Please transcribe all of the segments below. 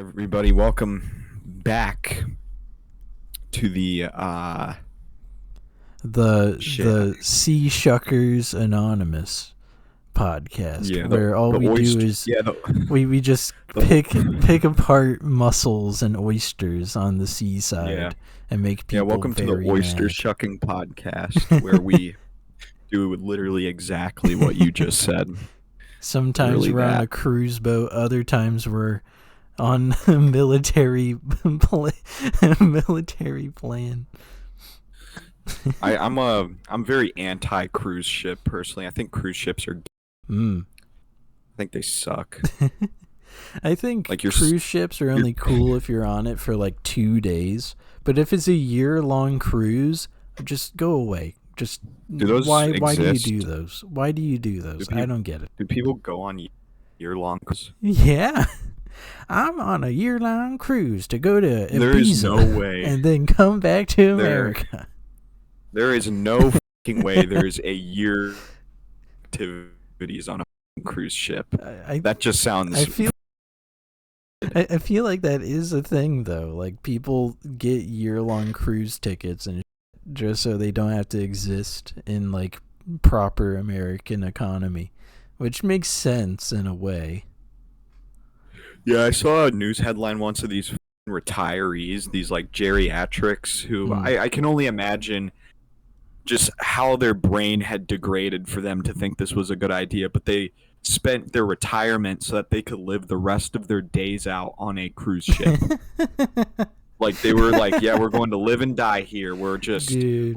everybody. Welcome back to the Sea Shuckers Anonymous podcast, yeah where all the we do oyster is yeah we just pick apart mussels and oysters on the seaside and make people welcome to the very oyster mad. shucking podcast where we do literally exactly what you just said. Sometimes Literally we're on that. a cruise boat, other times we're on a military plan. I'm very anti cruise ship personally. I think cruise ships are Mm. I think they suck. I think Like cruise ships are only cool if you're on it for like 2 days. But if it's a year-long cruise, just go away. Just Do those why do you exist? do those? Why do you do those? I don't get it. Do people go on year-long cruise? Yeah. I'm on a year-long cruise to go to Ibiza There is no way. and then come back to America. There is no fucking way there's a year activities on a cruise ship. That just sounds. I feel like that is a thing though. Like people get year-long cruise tickets and just so they don't have to exist in like proper American economy, which makes sense in a way. Yeah, I saw a news headline once of these retirees, these like geriatrics who I can only imagine just how their brain had degraded for them to think this was a good idea, but they spent their retirement so that they could live the rest of their days out on a cruise ship. Like they were like, yeah, we're going to live and die here. We're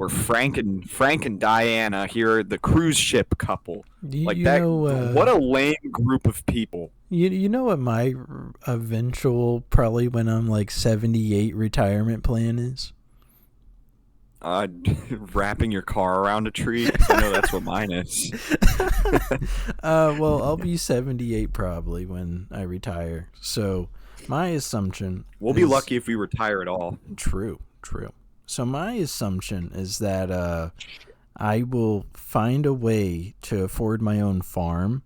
Frank and Diana here, the cruise ship couple. What a lame group of people. You know what my eventual, probably when I'm like 78, retirement plan is? Wrapping your car around a tree. I know that's what mine is. Well, I'll be 78 probably when I retire. So my assumption we'll be lucky if we retire at all. True. So my assumption is that I will find a way to afford my own farm,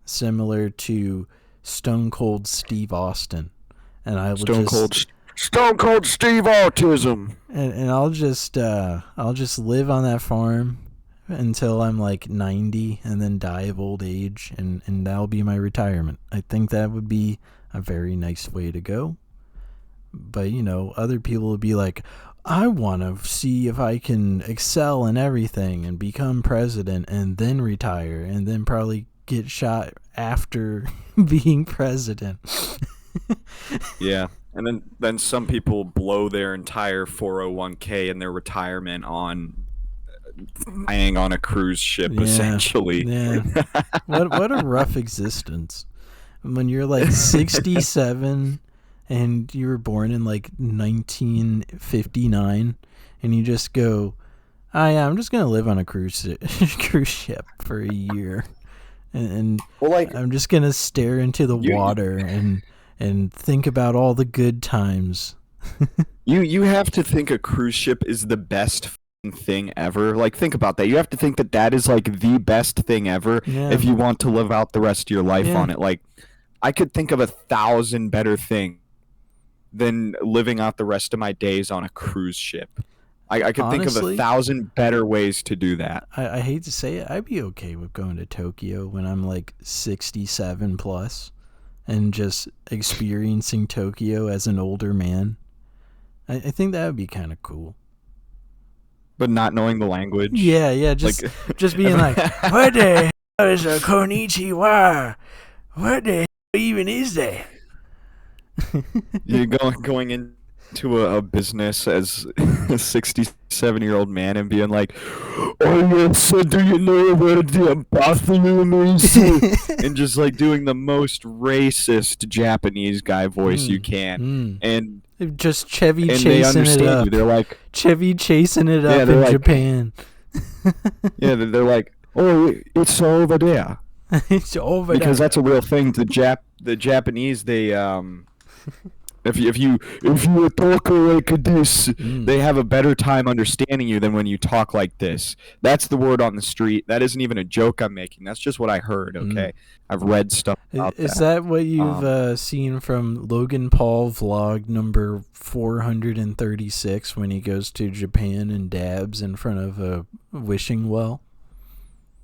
similar to Stone Cold Steve Austin, and I will Stone Cold Steve Autism. And I'll just live on that farm until I'm like 90 and then die of old age, and that'll be my retirement. I think that would be a very nice way to go. But, other people would be like, I want to see if I can excel in everything and become president and then retire and then probably get shot after being president. Yeah. And then some people blow their entire 401k and their retirement on flying on a cruise ship, essentially. Yeah. What a rough existence. When you're like 67 and you were born in like 1959 and you just go, I'm just going to live on a cruise ship for a year. And I'm just going to stare into the water and think about all the good times. You have to think a cruise ship is the best thing ever. Like, think about that. You have to think that is like the best thing ever if you want to live out the rest of your life on it. Like, I could think of 1,000 better things than living out the rest of my days on a cruise ship. I could think of 1,000 better ways to do that. I hate to say it, I'd be okay with going to Tokyo when I'm like 67 plus and just experiencing Tokyo as an older man. I think that would be kind of cool. But not knowing the language? Yeah, just being like, what the hell is a konnichiwa? What the hell even is that? You're going into a business as a 67-year-old man and being like, oh yes, so do you know where the bathroom is? And just like doing the most racist Japanese guy voice you can. And just Chevy chasing it up. They're like Chevy chasing it up in Japan. Yeah, they're like, oh, it's over there. It's over because there. That's a real thing. The Japanese, they If you talk like this, Mm, they have a better time understanding you than when you talk like this. That's the word on the street. That isn't even a joke I'm making. That's just what I heard. mm. Okay, I've read stuff about Is that. that what you've Um, seen from Logan Paul vlog number 436 when he goes to Japan and dabs in front of a wishing well?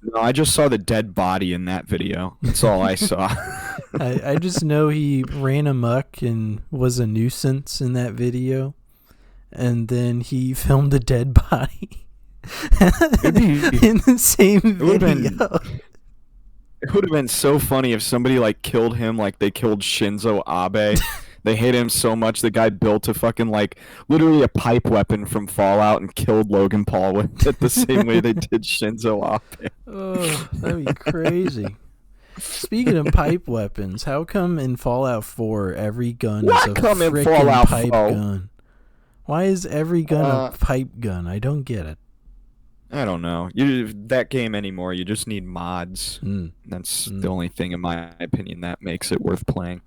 no, I just saw the dead body in that video. That's all I saw. I just know he ran amok and was a nuisance in that video, and then he filmed a dead body in the same would've been- video. It would have been so funny if somebody like killed him like they killed Shinzo Abe. They hate him so much the guy built a fucking like literally a pipe weapon from Fallout and killed Logan Paul with it the same way they did Shinzo Abe. Oh, that'd be crazy. Speaking of pipe weapons, how come in Fallout 4 every gun What is a come in frickin' Fallout pipe 4? gun? Why is every gun a pipe gun? I don't get it. I don't know. That game anymore. You just need mods. That's the only thing, in my opinion, that makes it worth playing.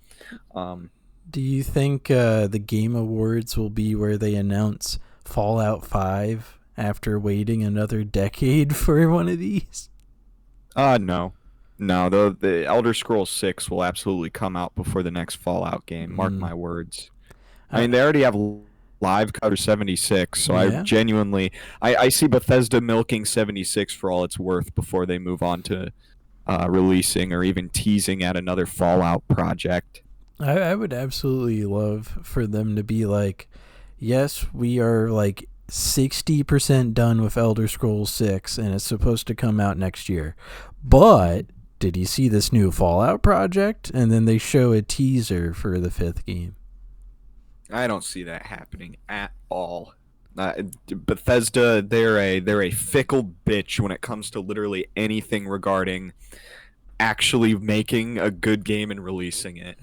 Do you think the Game Awards will be where they announce Fallout 5 after waiting another decade for one of these? No. No, the Elder Scrolls 6 will absolutely come out before the next Fallout game. Mark my words. I mean, they already have live cover 76, so Yeah. I genuinely I see Bethesda milking 76 for all it's worth before they move on to releasing or even teasing at another Fallout project. I would absolutely love for them to be like, yes, we are like 60% done with Elder Scrolls 6 and it's supposed to come out next year. But did you see this new Fallout project? And then they show a teaser for the 5th game. I don't see that happening at all. Bethesda, they're a fickle bitch when it comes to literally anything regarding actually making a good game and releasing it.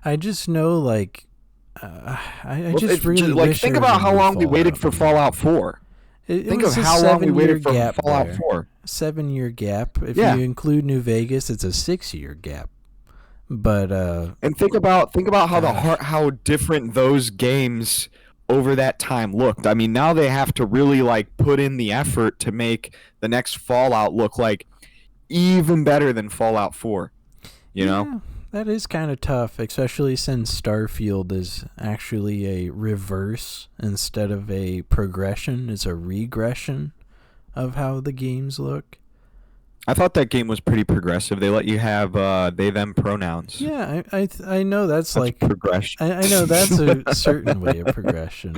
I just know, like, I Well, just really like wish think there was about a how new long we waited Fallout. for Fallout 4. Think of was a how long we 7-year waited for gap Fallout there. 4. 7-year gap. If Yeah. you include New Vegas, it's a 6-year gap. But And think about how different those games over that time looked. I mean, now they have to really like put in the effort to make the next Fallout look like even better than Fallout 4. You know? That is kind of tough, especially since Starfield is actually a reverse instead of a progression. It's a regression of how the games look. I thought that game was pretty progressive. They let you have they them pronouns. Yeah, I know that's like progression. I know that's a certain way of progression,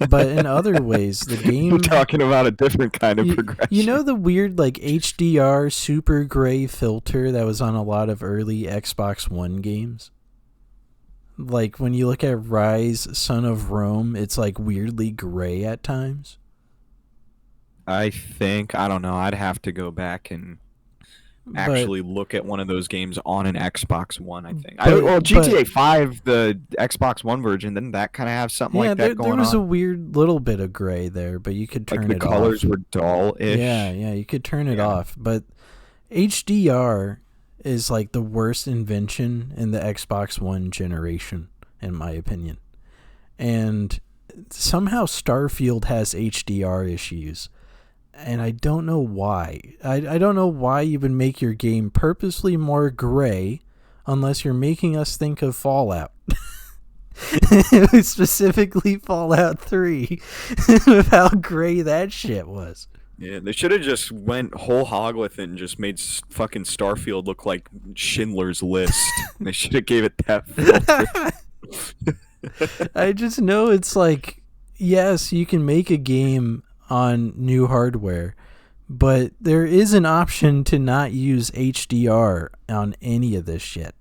but in other ways, the game. You're talking about a different kind of progression. You know the weird like HDR super gray filter that was on a lot of early Xbox One games. Like when you look at Rise, Son of Rome, it's like weirdly gray at times. I don't know. I'd have to go back and actually look at one of those games on an Xbox One, I think. GTA 5, the Xbox One version, didn't that kind of have something like that going on? There was a weird little bit of gray there, but you could turn it off. The colors were dull-ish. Yeah, you could turn it off. But HDR is like the worst invention in the Xbox One generation, in my opinion. And somehow Starfield has HDR issues. And I don't know why. I don't know why you would make your game purposely more gray unless you're making us think of Fallout. Specifically Fallout 3 with how gray that shit was. Yeah, they should have just went whole hog with it and just made fucking Starfield look like Schindler's List. They should have gave it that filter. I just know it's like, yes, you can make a game on new hardware, but there is an option to not use HDR on any of this shit,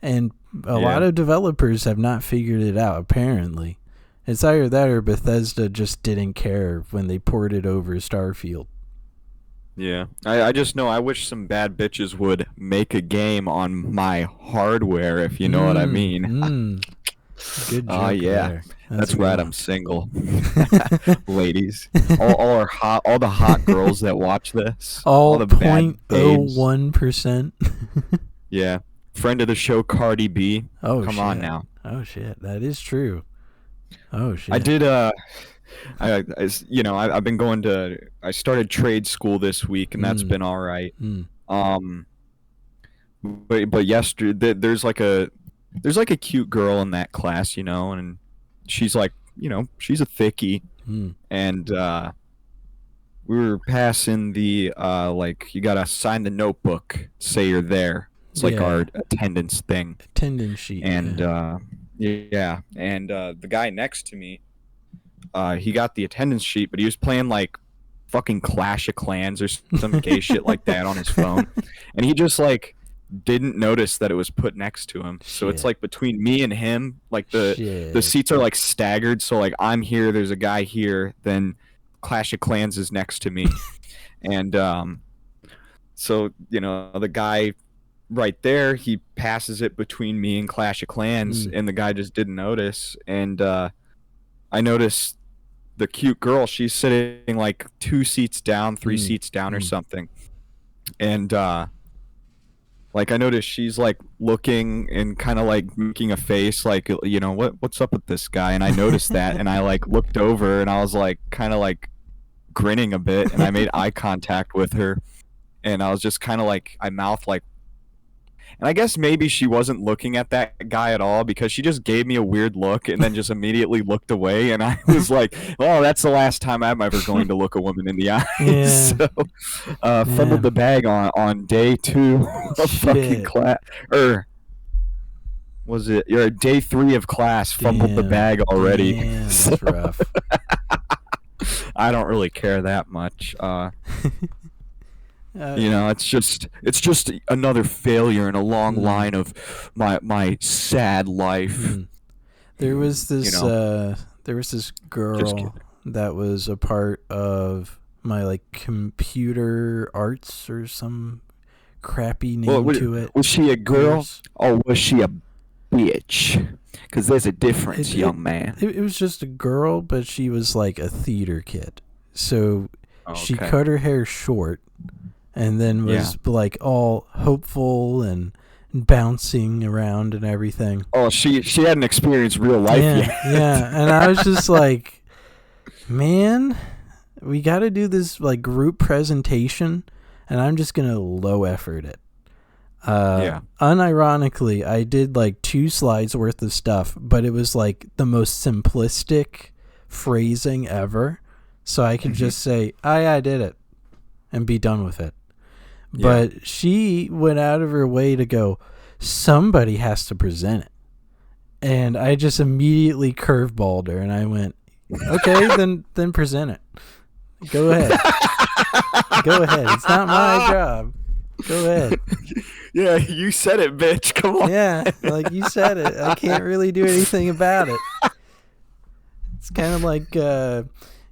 and a lot of developers have not figured it out. Apparently, it's either that or Bethesda just didn't care when they ported over Starfield. Yeah, I just know I wish some bad bitches would make a game on my hardware, if you know what I mean. Good joke there. That's right. I'm single, ladies. All the hot girls that watch this. All the bad babes. 0.01%. Yeah, friend of the show, Cardi B. Oh, Come shit. on now. Oh, shit. That is true. Oh, shit. I did. I've been going to. I started trade school this week, and that's been all right. But yesterday there's like a cute girl in that class, and she's like, she's a thickie, and we were passing the like you gotta sign the notebook, say you're there. It's like our attendance thing. Attendance sheet. And the guy next to me, he got the attendance sheet, but he was playing like fucking Clash of Clans or some gay shit like that on his phone, and he just like didn't notice that it was put next to him. So it's like between me and him, like the seats are like staggered. So like I'm here, there's a guy here, then Clash of Clans is next to me, and so the guy right there, he passes it between me and Clash of Clans, and the guy just didn't notice. And I noticed the cute girl, she's sitting like 2 seats down, 3 seats down or something, and like I noticed she's like looking and kind of like making a face like, what's up with this guy? And I noticed that, and I like looked over, and I was like kind of like grinning a bit, and I made eye contact with her, and I was just kind of like, I mouthed like, and I guess maybe she wasn't looking at that guy at all, because she just gave me a weird look and then just immediately looked away, and I was like, well, that's the last time I'm ever going to look a woman in the eye. So fumbled the bag on day 2 of fucking class, or was it day 3 of class? Fumbled the bag already. That's rough. I don't really care that much. It's just another failure in a long line of my sad life. There was this girl that was a part of my like computer arts or some crappy name to it. Was she a girl or was she a bitch? Because there's a difference, young man. It was just a girl, but she was like a theater kid. So she cut her hair short, and then was like all hopeful and bouncing around and everything. Oh, she hadn't experienced real life yet. And I was just like, man, we got to do this like group presentation, and I'm just gonna low effort it. Unironically, I did like 2 slides worth of stuff, but it was like the most simplistic phrasing ever, so I could just say, I did it, and be done with it. But she went out of her way to go, somebody has to present it. And I just immediately curveballed her, and I went, okay, then present it. Go ahead. Go ahead. It's not my job. Go ahead. Yeah, you said it, bitch. Come on. Yeah, like you said it. I can't really do anything about it. It's kind of like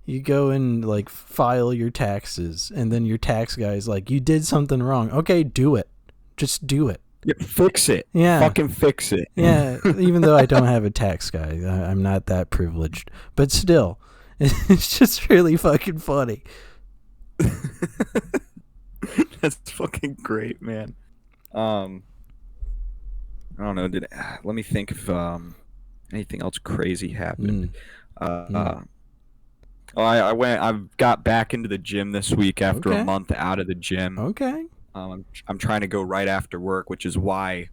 you go and like file your taxes, and then your tax guy's like, you did something wrong. Okay, do it. Just do it. Yeah, fix it. Yeah. Fucking fix it. Yeah, even though I don't have a tax guy. I'm not that privileged. But still, it's just really fucking funny. That's fucking great, man. I don't know. Let me think if anything else crazy happened. I got back into the gym this week after a month out of the gym. Okay. I'm trying to go right after work, which is why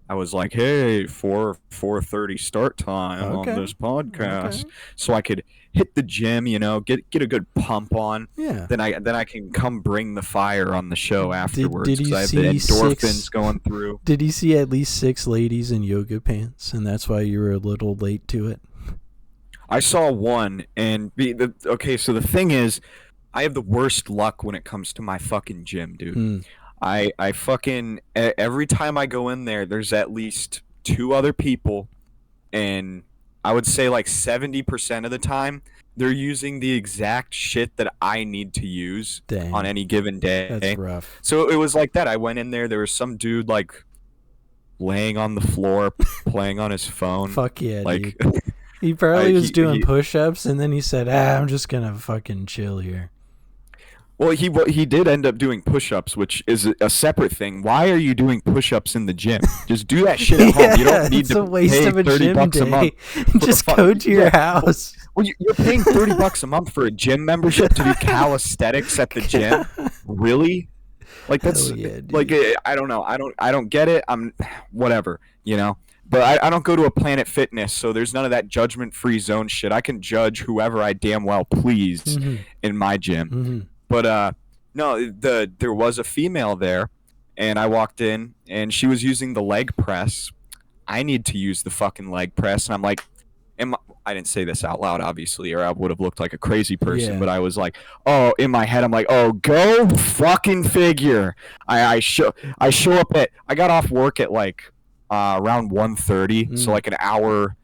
I was like, hey, 4:30 start time on this podcast, so I could hit the gym, get a good pump on. Yeah. Then I can come bring the fire on the show afterwards. Did you I have see the endorphins going through. Did you see at least 6 ladies in yoga pants, and that's why you were a little late to it? I saw one, and so the thing is, I have the worst luck when it comes to my fucking gym, dude. I fucking, every time I go in there, there's at least 2 other people, and I would say like 70% of the time, they're using the exact shit that I need to use on any given day. That's rough. So it was like that. I went in there was some dude like laying on the floor, playing on his phone. Fuck yeah, like, dude. He probably was doing push-ups, and then he said, I'm just gonna fucking chill here. Well, he did end up doing push-ups, which is a separate thing. Why are you doing push-ups in the gym? Just do that shit at home. You don't need it's to a waste pay of a 30 gym bucks a month. day. Just go to your house. Well, you're paying 30 bucks a month for a gym membership to do calisthenics at the gym? Really? Like that's Hell yeah, dude. like I don't know. I don't get it. I'm whatever, you know. But I don't go to a Planet Fitness, so there's none of that judgment-free zone shit. I can judge whoever I damn well please in my gym. But no, there was a female there, and I walked in, and she was using the leg press. I need to use the fucking leg press, and I'm like, I didn't say this out loud, obviously, or I would have looked like a crazy person. Yeah. But I was like, oh, in my head, I'm like, oh, go fucking figure. I show up at. I got off work at like around 1:30, so like an hour,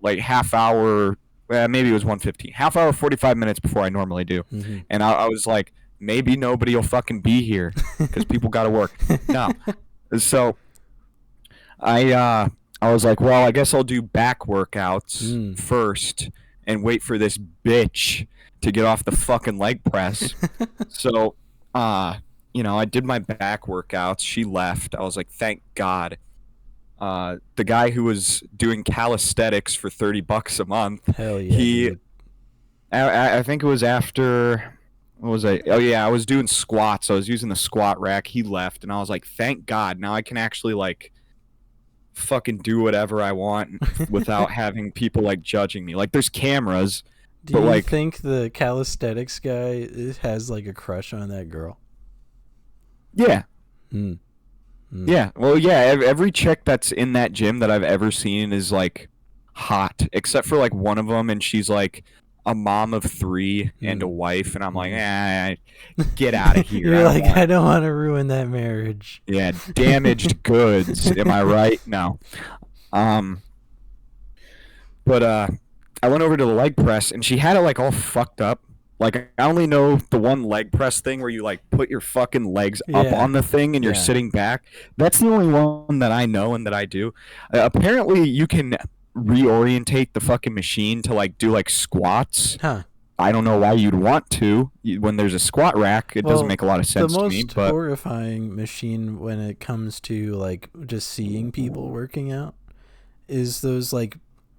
like half hour. Maybe it was 1:15, half hour, 45 minutes before I normally do. And I was like, maybe nobody will fucking be here because people got to work. No, so I was like, well, I guess I'll do back workouts first and wait for this bitch to get off the fucking leg press. So, you know, I did my back workouts. She left. I was like, thank God. The guy who was doing calisthenics for 30 bucks a month. Hell yeah. I think it was after. What was I? Oh yeah, I was doing squats. I was using the squat rack. He left, and I was like, thank God. Now I can actually like fucking do whatever I want without having people like judging me. Like there's cameras. Do you think the calisthenics guy has like a crush on that girl? Yeah. Yeah. Well, yeah. Every chick that's in that gym that I've ever seen is like hot, except for like one of them, and she's like a mom of 3 and a wife, and I'm like, get out of here. You're like, I don't want to ruin that marriage. Yeah, damaged goods. Am I right? No. But I went over to the leg press, and she had it like all fucked up. Like I only know the one leg press thing where you like put your fucking legs up on the thing and you're sitting back. That's the only one that I know and that I do. Apparently, you can reorientate the fucking machine to like do like squats. I don't know why you'd want to when there's a squat rack. It doesn't make a lot of sense to me. The most horrifying machine when it comes to like just seeing people working out is those like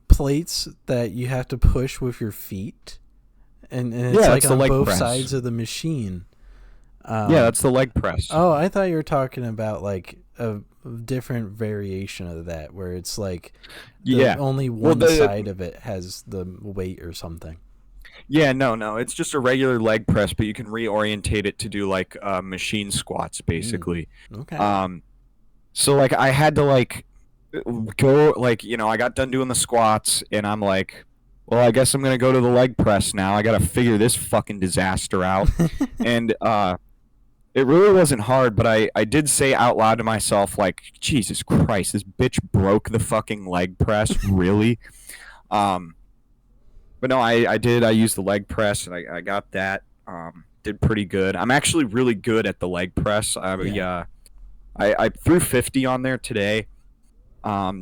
plates that you have to push with your feet, and it's like on both sides of the machine. Yeah, that's the leg press. Oh, I thought you were talking about like a different variation of that where it's like only one side of it has the weight or something. Yeah, no, it's just a regular leg press, but you can reorientate it to do like machine squats basically. Okay. So like I had to like go, like, you know, I got done doing the squats and I'm like, well, I guess I'm gonna go to the leg press now. I gotta figure this fucking disaster out. And it really wasn't hard, but I did say out loud to myself, like, Jesus Christ, this bitch broke the fucking leg press, really? But no, I did. I used the leg press, and I got that. Did pretty good. I'm actually really good at the leg press. I threw 50 on there today,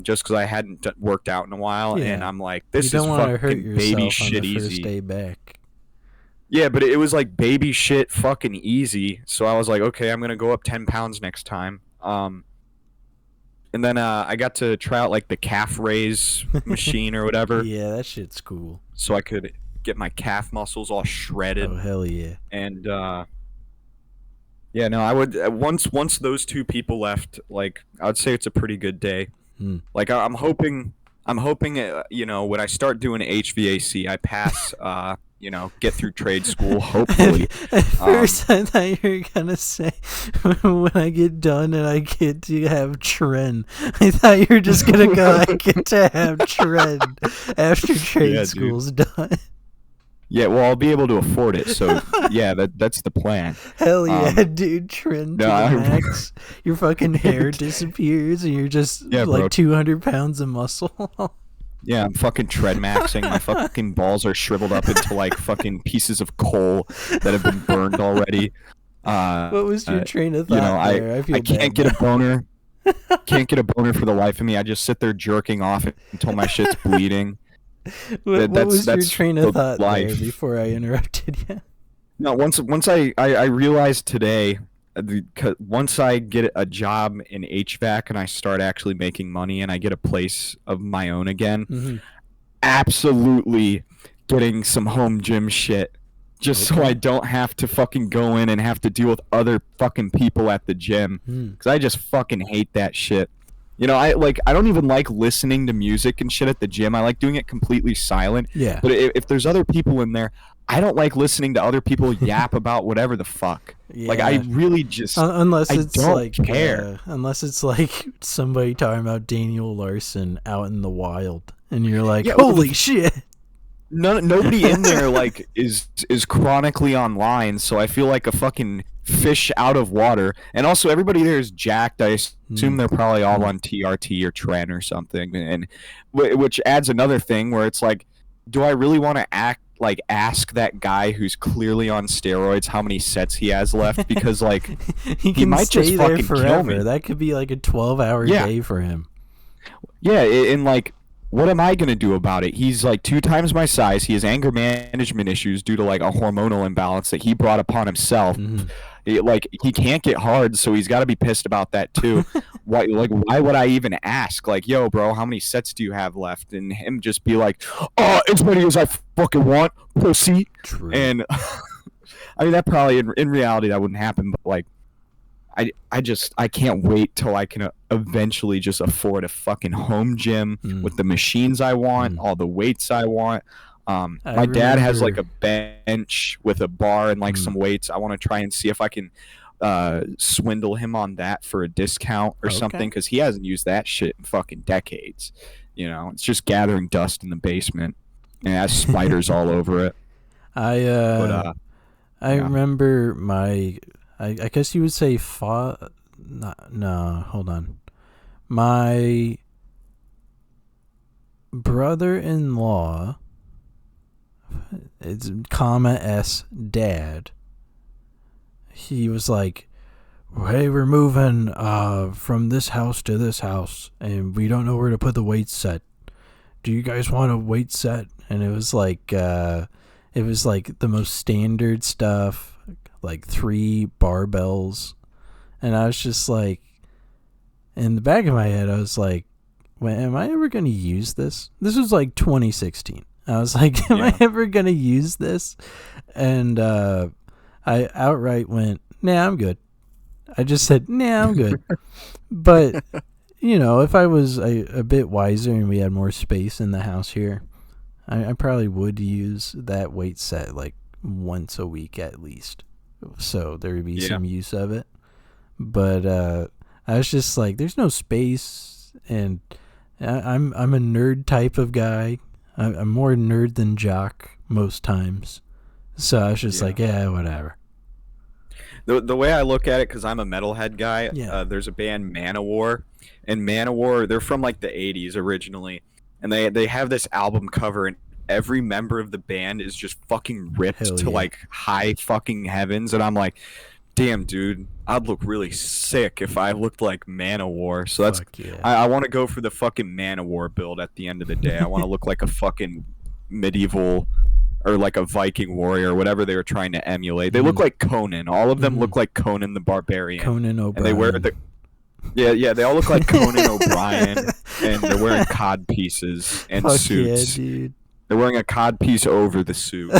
just because I hadn't worked out in a while, and I'm like, this is fucking baby shit easy. First day back. Yeah, but it was like baby shit fucking easy. So I was like, okay, I'm gonna go up 10 pounds next time. And then I got to try out like the calf raise machine or whatever. Yeah, that shit's cool. So I could get my calf muscles all shredded. Oh hell yeah! And yeah, no, I would once those two people left, like I would say it's a pretty good day. Like I'm hoping, you know, when I start doing HVAC, I pass. You know, get through trade school, hopefully. At first, I thought you were going to say, when I get done and I get to have TREN. I thought you were just going to go, I get to have TREN after trade school's done. Yeah, well, I'll be able to afford it, so yeah, that's the plan. Hell yeah, dude, TREN to the max. Your fucking hair disappears and you're just like 200 pounds of muscle. Yeah, I'm fucking tread maxing. My fucking balls are shriveled up into like fucking pieces of coal that have been burned already. What was your train of thought? You know, there? I can't get a boner. Can't get a boner for the life of me. I just sit there jerking off until my shit's bleeding. What was your train of thought there before I interrupted you? No, once I realized today, 'cause once I get a job in HVAC and I start actually making money and I get a place of my own again, Mm-hmm. absolutely getting some home gym shit. Just so I Okay. don't have to fucking go in and have to deal with other fucking people at the gym. Mm. Because I just fucking hate that shit. You know, I don't even like listening to music and shit at the gym. I like doing it completely silent. Yeah. But if there's other people in there, I don't like listening to other people yap about whatever the fuck. Like, I Yeah. really just, Unless I it's don't like care. unless it's like somebody talking about Daniel Larson out in the wild, and you're like, Yeah, holy shit. nobody in there like is chronically online, so I feel like a fucking fish out of water. And also, everybody there is jacked. I assume they're probably all on TRT or TREN or something, and which adds another thing where it's like, do I really want to ask that guy who's clearly on steroids how many sets he has left? Because like he can might stay just there fucking kill forever. me. That could be like a 12-hour Yeah. day for him. Yeah, and like, what am I gonna do about it? He's like 2 times my size. He has anger management issues due to like a hormonal imbalance that he brought upon himself. Mhm. Like, he can't get hard, so he's got to be pissed about that too. Why would I even ask? Like, yo, bro, how many sets do you have left? And him just be like, oh, as many as I fucking want, pussy. True. And I mean, that probably in reality that wouldn't happen, but like, I can't wait till I can eventually just afford a fucking home gym with the machines I want, all the weights I want. My dad has like a bench with a bar and like some weights. I want to try and see if I can swindle him on that for a discount or something, because he hasn't used that shit in fucking decades. You know, it's just gathering dust in the basement and it has spiders all over it. I remember my, I guess you would say no, hold on. My brother-in-law, it's S dad, he was like, hey, we're moving from this house to this house, and we don't know where to put the weight set. Do you guys want a weight set? And it was like the most standard stuff, like 3 barbells. And I was just like, in the back of my head, I was like, well, am I ever going to use this? This was like 2016. I was like, am I ever going to use this? And I outright went, nah, I'm good. I just said, nah, I'm good. But, you know, if I was a bit wiser and we had more space in the house here, I probably would use that weight set like once a week at least. So there would be some use of it. But I was just like, there's no space, and I'm a nerd type of guy. I'm more nerd than jock most times. So I was just like, yeah, whatever. The way I look at it, because I'm a metalhead guy, there's a band Manowar, and Manowar, they're from like the 80s originally, and they have this album cover, and every member of the band is just fucking ripped to like high fucking heavens, and I'm like, damn, dude, I'd look really sick if I looked like Manowar. So that's I want to go for the fucking Manowar build at the end of the day. I want to look like a fucking medieval or like a Viking warrior or whatever they were trying to emulate. They look like Conan. All of them look like Conan the Barbarian. Conan O'Brien. And they wear the they all look like Conan O'Brien, and they're wearing cod pieces and suits. Yeah, dude. They're wearing a cod piece over the suit.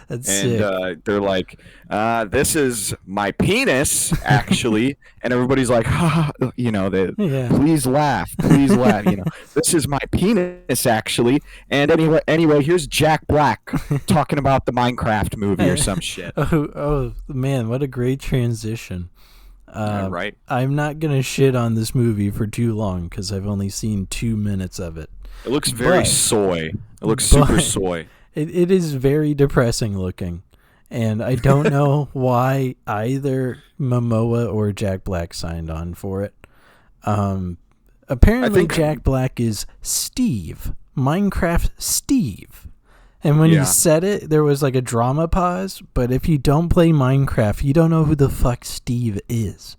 That's sick. They're like, this is my penis, actually. And everybody's like, ha, you know, please laugh, you know. This is my penis, actually. And anyway, here's Jack Black talking about the Minecraft movie or some shit. Oh man, what a great transition. Right. I'm not going to shit on this movie for too long because I've only seen 2 minutes of it. It looks very soy. It looks super soy. It is very depressing looking, and I don't know why either Momoa or Jack Black signed on for it. Apparently Jack Black is Steve, Minecraft Steve. And when he said it, there was like a drama pause, but if you don't play Minecraft, you don't know who the fuck Steve is.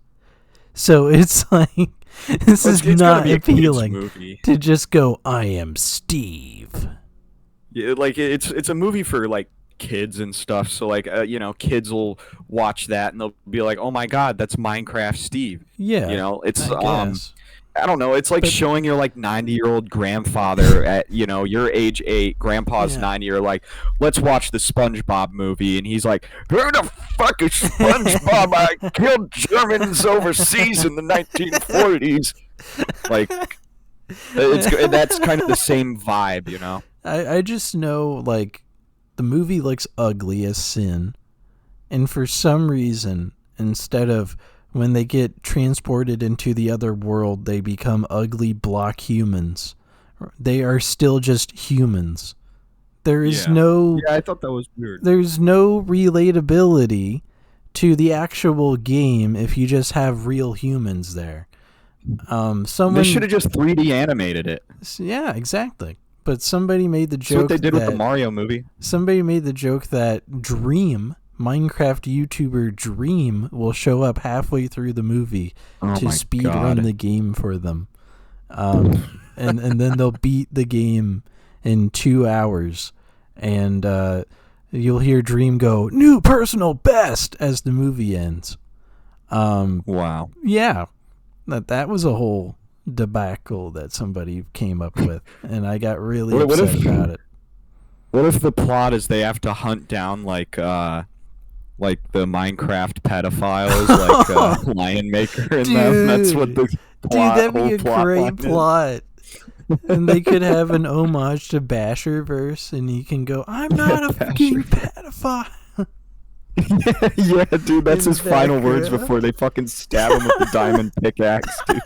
So it's like, this is not appealing to just go, I am Steve. Yeah, like it's a movie for like kids and stuff. So like kids will watch that and they'll be like, "Oh my God, that's Minecraft Steve." Yeah, It's I guess. I don't know. It's like But showing your like 90-year-old grandfather at your age 8, grandpa's yeah. 90. You're like, let's watch the SpongeBob movie, and he's like, who the fuck is SpongeBob? I killed Germans overseas in the 1940s. Like, that's kind of the same vibe, you know. I just know, like, the movie looks ugly as sin, and for some reason, instead of when they get transported into the other world, they become ugly block humans. They are still just humans. There is no... Yeah, I thought that was weird. There's no relatability to the actual game if you just have real humans there. They should have just 3D animated it. Yeah, exactly. But somebody made the joke. That's what they did with the Mario movie. Somebody made the joke that Dream, Minecraft YouTuber Dream, will show up halfway through the movie to speed run the game for them, and then they'll beat the game in 2 hours, and you'll hear Dream go "new personal best" as the movie ends. Wow. Yeah, that was a whole debacle that somebody came up with, and I got really upset about it. What if the plot is they have to hunt down like the Minecraft pedophiles, like Lion Maker and them? That's what the plot, that'd be a great plot. And they could have an homage to Basherverse, and you can go, "I'm not a fucking pedophile." Yeah, dude, that's his final words before they fucking stab him with the diamond pickaxe, dude.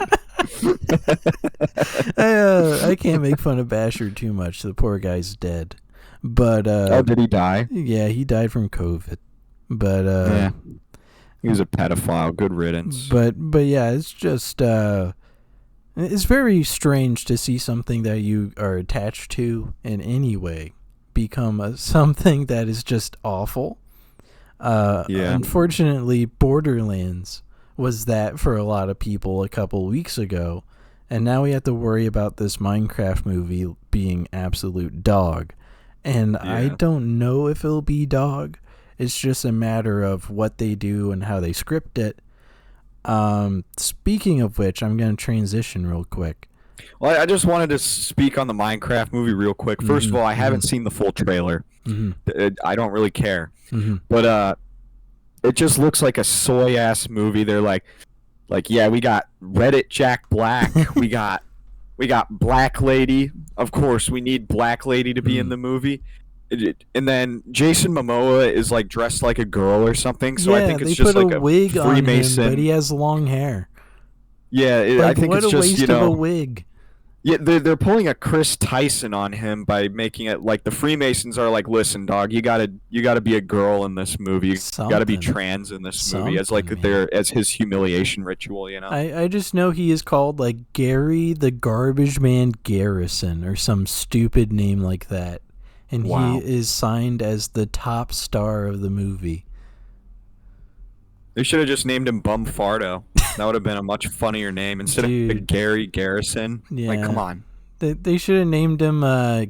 I can't make fun of Basher too much. The poor guy's dead. But did he die? Yeah, he died from COVID. But yeah, he was a pedophile. Good riddance. But yeah, it's just it's very strange to see something that you are attached to in any way become something that is just awful. Unfortunately, Borderlands was that for a lot of people a couple weeks ago, and now we have to worry about this Minecraft movie being absolute dog. And I don't know if it'll be dog. It's just a matter of what they do and how they script it. Speaking of which, I'm going to transition real quick. Well, I just wanted to speak on the Minecraft movie real quick. First of all, I haven't seen the full trailer. I don't really care. But it just looks like a soy-ass movie. They're like, yeah, we got Reddit Jack Black. we got Black Lady. Of course, we need Black Lady to be in the movie. And then Jason Momoa is like dressed like a girl or something. So I think it's just like a wig Freemason. On him, but he has long hair. Yeah, I think it's just, waste of a wig. Yeah, they're pulling a Chris Tyson on him by making it like the Freemasons are like, listen, dog, you gotta be a girl in this movie. You gotta be trans in this movie as like as his humiliation ritual, you know. I just know he is called like Gary the Garbage Man Garrison or some stupid name like that, and he is signed as the top star of the movie. They should have just named him Bum Fardo. That would have been a much funnier name instead of Gary Garrison. Yeah. Like, come on. They should have named him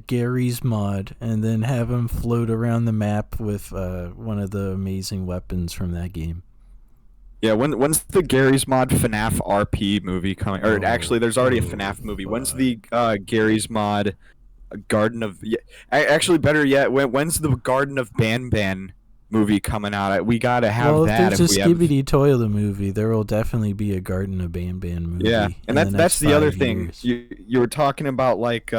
Gary's Mod and then have him float around the map with one of the amazing weapons from that game. Yeah, when's the Gary's Mod FNAF RP movie coming? Or actually, there's already a FNAF movie. When's the Gary's Mod Garden of... Actually, better yet, when's the Garden of Ban movie coming out? We gotta have that. If there's a Skibidi Toilet movie, there will definitely be a Garden of Ban movie. Yeah, and that's the other thing. You were talking about like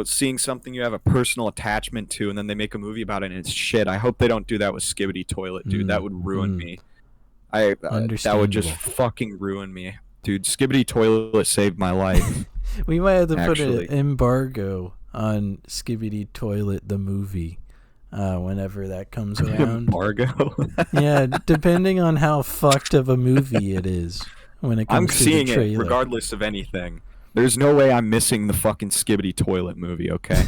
seeing something you have a personal attachment to, and then they make a movie about it, and it's shit. I hope they don't do that with Skibidi Toilet, dude. That would ruin me. That would just fucking ruin me, dude. Skibidi Toilet saved my life. We might have to put an embargo on Skibidi Toilet the movie. Whenever that comes around. Embargo? Yeah, depending on how fucked of a movie it is when it comes to the trailer. I'm seeing it regardless of anything. There's no way I'm missing the fucking Skibidi Toilet movie, okay?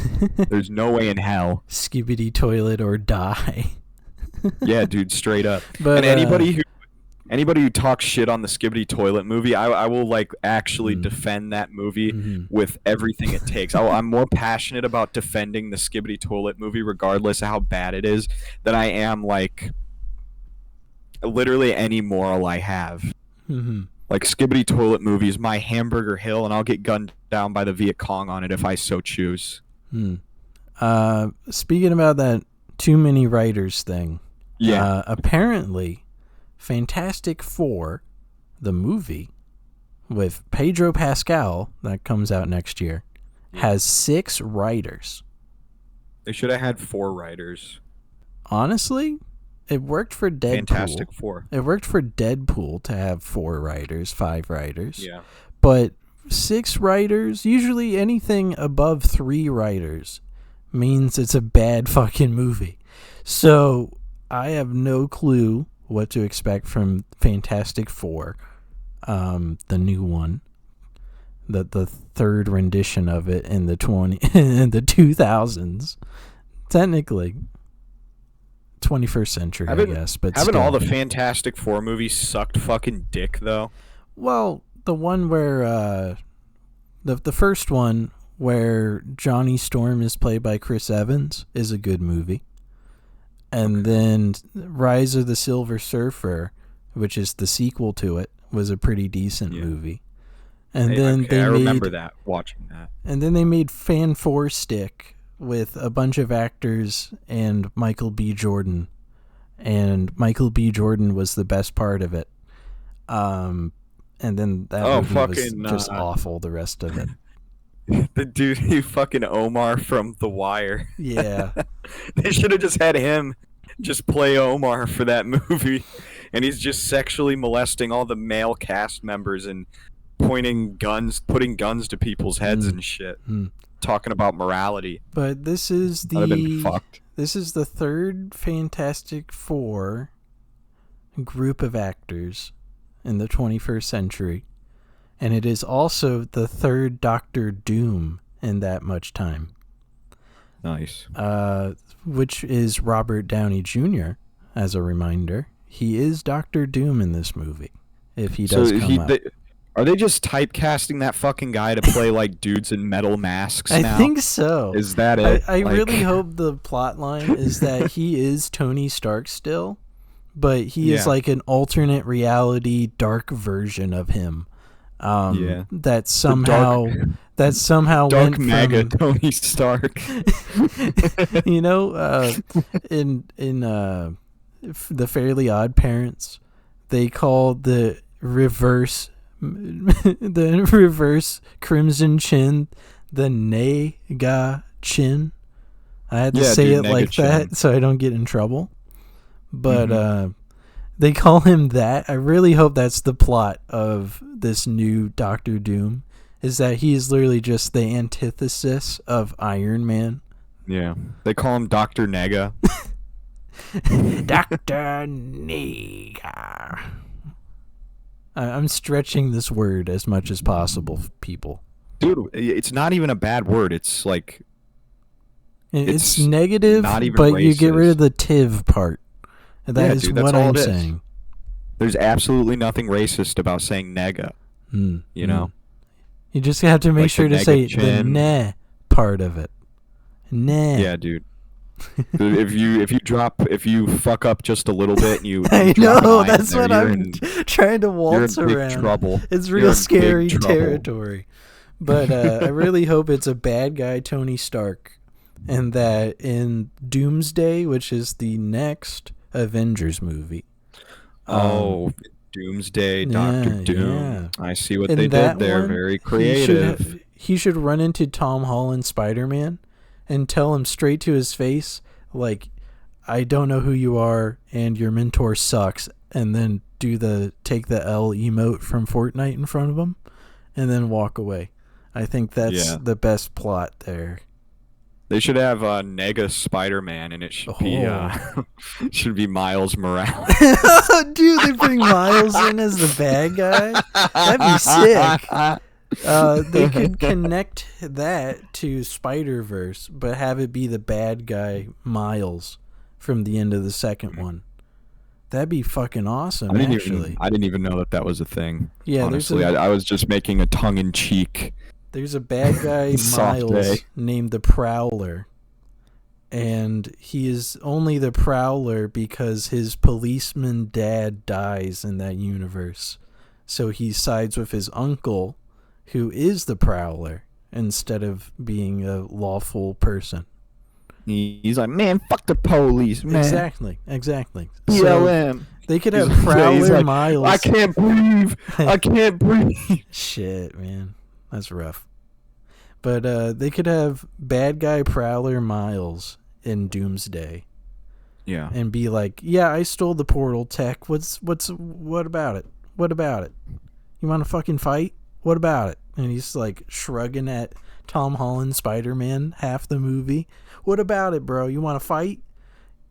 There's no way in hell. Skibidi Toilet or die. Yeah, dude, straight up. But, and anybody Anybody who talks shit on the Skibbity Toilet movie, I will like actually Mm. defend that movie Mhm. with everything it takes. I'm more passionate about defending the Skibbity Toilet movie, regardless of how bad it is, than I am like literally any moral I have. Mhm. Like Skibbity Toilet movie is my hamburger hill, and I'll get gunned down by the Viet Cong on it if I so choose. Speaking about that too many writers thing, Yeah. apparently Fantastic Four, the movie with Pedro Pascal that comes out next year, has 6 writers. They should have had 4 writers. Honestly, it worked for Deadpool. Fantastic Four. It worked for Deadpool to have 4 writers, 5 writers. Yeah. But 6 writers, usually anything above 3 writers, means it's a bad fucking movie. So I have no clue what to expect from Fantastic Four, the new one, the third rendition of it in the 2000s, technically 21st century, I guess. But haven't still. all the Fantastic Four movies sucked fucking dick though? Well, the one where the first one where Johnny Storm is played by Chris Evans is a good movie. And then Rise of the Silver Surfer, which is the sequel to it, was a pretty decent movie. And I remember that, watching that. And then they made Fan Four Stick with a bunch of actors and Michael B. Jordan. And Michael B. Jordan was the best part of it. And then that movie was just awful, the rest of it. The dude who fucking Omar from The Wire. Yeah. They should have just had him just play Omar for that movie. And he's just sexually molesting all the male cast members and putting guns to people's heads and shit. Talking about morality. But this is the third Fantastic Four group of actors in the 21st century. And it is also the third Doctor Doom in that much time. Nice. Which is Robert Downey Jr., as a reminder. He is Doctor Doom in this movie, if he does come out. Are they just typecasting that fucking guy to play like dudes in metal masks now? I think so. Is that it? I really hope the plot line is that he is Tony Stark still, but he is like an alternate reality dark version of him. That somehow dark went mega from, Tony Stark. In the Fairly Odd Parents, they call the reverse Crimson Chin the Nega Chin. I had to say it like that so I don't get in trouble. But they call him that. I really hope that's the plot of this new Doctor Doom, is that he is literally just the antithesis of Iron Man. Yeah. They call him Dr. Nega. Dr. Nega. I'm stretching this word as much as possible, people. Dude, it's not even a bad word. It's like... It's negative, not even but racist. You get rid of the tiv part. That is what I'm saying. There's absolutely nothing racist about saying nega. You know? You just have to make sure to say the ne part of it. Ne. Yeah, dude. if you fuck up just a little bit and you I know, that's what I'm trying to waltz you're in around. Big trouble. It's real scary territory. But I really hope it's a bad guy Tony Stark, and that in Doomsday, which is the next Avengers movie. Doomsday, Doctor Doom. Yeah. I see what they did there. Very creative. He should run into Tom Holland Spider-Man and tell him straight to his face, like, I don't know who you are and your mentor sucks, and then take the L emote from Fortnite in front of him and then walk away. I think that's the best plot there. They should have Nega Spider-Man, and it should be Miles Morales. Dude, they bring Miles in as the bad guy? That'd be sick. They could connect that to Spider-Verse, but have it be the bad guy Miles from the end of the second one. That'd be fucking awesome, actually. I didn't even know that was a thing. Yeah, honestly, I was just making a tongue-in-cheek. There's a bad guy, Miles, named the Prowler. And he is only the Prowler because his policeman dad dies in that universe. So he sides with his uncle, who is the Prowler, instead of being a lawful person. He's like, man, fuck the police, man. Exactly. BLM. So they could have Prowler Miles. I can't breathe. Shit, man. That's rough. But they could have bad guy Prowler Miles in Doomsday. Yeah. And be like, yeah, I stole the portal tech. What about it? What about it? You want to fucking fight? What about it? And he's like shrugging at Tom Holland Spider-Man half the movie. What about it, bro? You want to fight?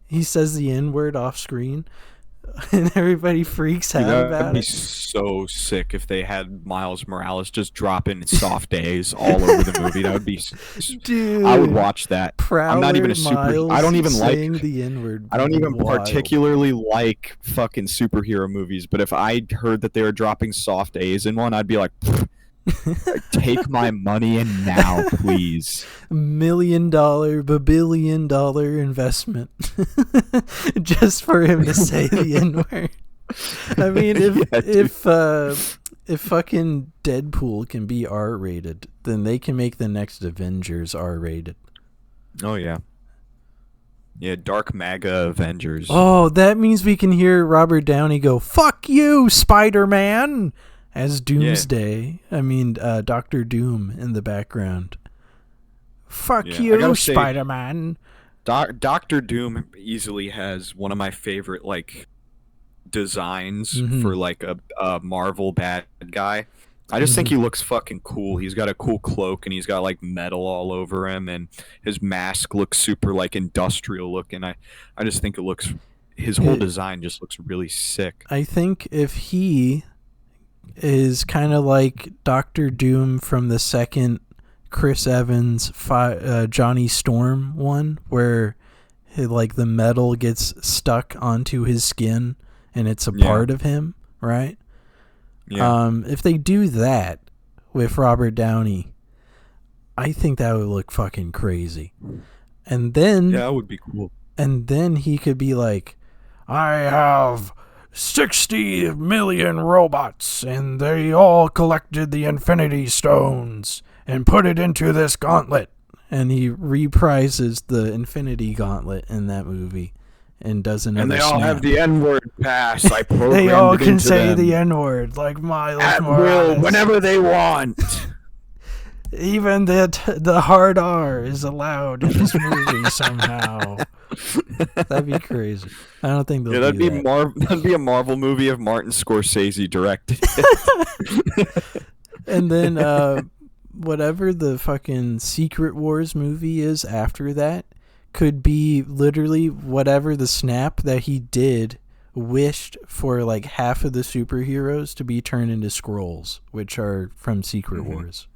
He says the N-word off screen. And everybody freaks out about it. That'd be so sick if they had Miles Morales just dropping soft A's all over the movie. That would be... Dude, I would watch that. Prowler I'm not even a super... Miles I don't even like... the N-word. I don't even wild. particularly like fucking superhero movies, but if I heard that they were dropping soft A's in one, I'd be like... Take my money in now, please. $1 million, $1 billion investment just for him to say the N-word. I mean, if fucking Deadpool can be R-rated, then they can make the next Avengers R-rated. Oh yeah. Yeah, Dark MAGA Avengers. Oh, that means we can hear Robert Downey go, "Fuck you, Spider-Man!" as Doomsday. Yeah. I mean, Dr. Doom in the background. Fuck you, Spider-Man. Dr. Doom easily has one of my favorite, like, designs for, like, a Marvel bad guy. I just think he looks fucking cool. He's got a cool cloak, and he's got, like, metal all over him, and his mask looks super, like, industrial looking. I just think it looks... His whole design just looks really sick. I think if he... is kind of like Dr. Doom from the second Chris Evans Johnny Storm one, where like the metal gets stuck onto his skin and it's a part of him, right? Yeah. If they do that with Robert Downey, I think that would look fucking crazy. And then that would be cool. And then he could be like, I have 60 million robots, and they all collected the Infinity Stones and put it into this gauntlet. And he reprises the Infinity Gauntlet in that movie and does another. And they all have the N-word pass. I programmed they all it can into say them the N-word like Miles at Morales. will, whenever they want. Even the hard R is allowed in this movie somehow. That'd be crazy. I don't think they'll do that. That'd be a Marvel movie if Martin Scorsese directed it. And then whatever the fucking Secret Wars movie is after that could be literally whatever the snap that he did wished for like half of the superheroes to be turned into Skrulls, which are from Secret Wars.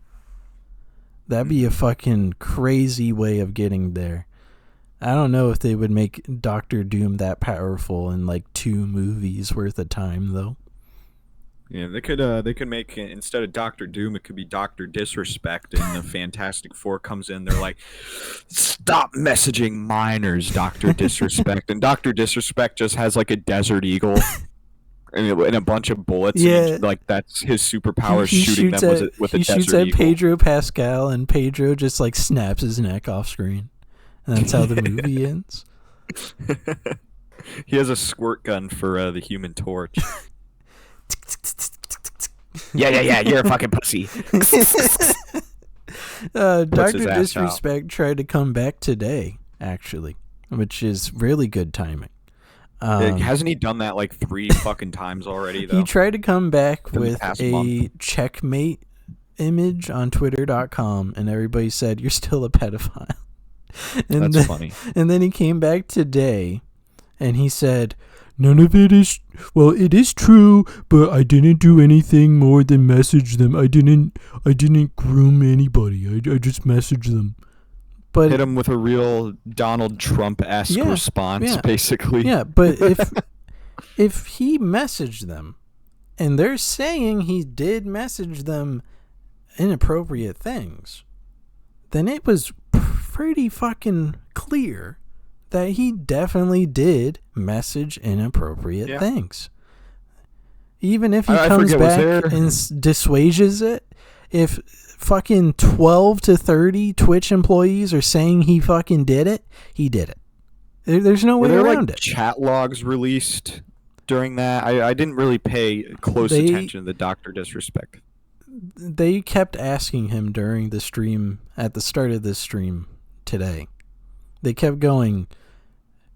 That'd be a fucking crazy way of getting there. I don't know if they would make Doctor Doom that powerful in like 2 movies worth of time, though. Yeah, they could make, instead of Doctor Doom, it could be Doctor Disrespect, and the Fantastic Four comes in. They're like, "Stop messaging minors, Doctor Disrespect," and Doctor Disrespect just has like a Desert Eagle and a bunch of bullets. Yeah, and like that's his superpower, shooting them with a Desert Eagle. He shoots at Pedro Pascal, and Pedro just like snaps his neck off screen. And that's how the movie ends. He has a squirt gun for the Human Torch. Yeah, you're a fucking pussy. Dr. Disrespect tried to come back today, actually, which is really good timing. Hasn't he done that like 3 fucking times already, though? He tried to come back with a checkmate image on Twitter.com, and everybody said, "You're still a pedophile." And That's funny. And then he came back today, and he said, "None of it is, well, it is true, but I didn't do anything more than message them. I didn't groom anybody. I just messaged them." But hit him with a real Donald Trump-esque response, basically. Yeah, but if he messaged them, and they're saying he did message them inappropriate things, then it was pretty fucking clear that he definitely did message inappropriate things. Even if he comes back and dissuades it, if fucking 12 to 30 Twitch employees are saying he fucking did it, he did it. There's no way around it. Chat logs released during that? I didn't really pay close attention to the Dr. Disrespect. They kept asking him during the stream, at the start of this stream today. They kept going,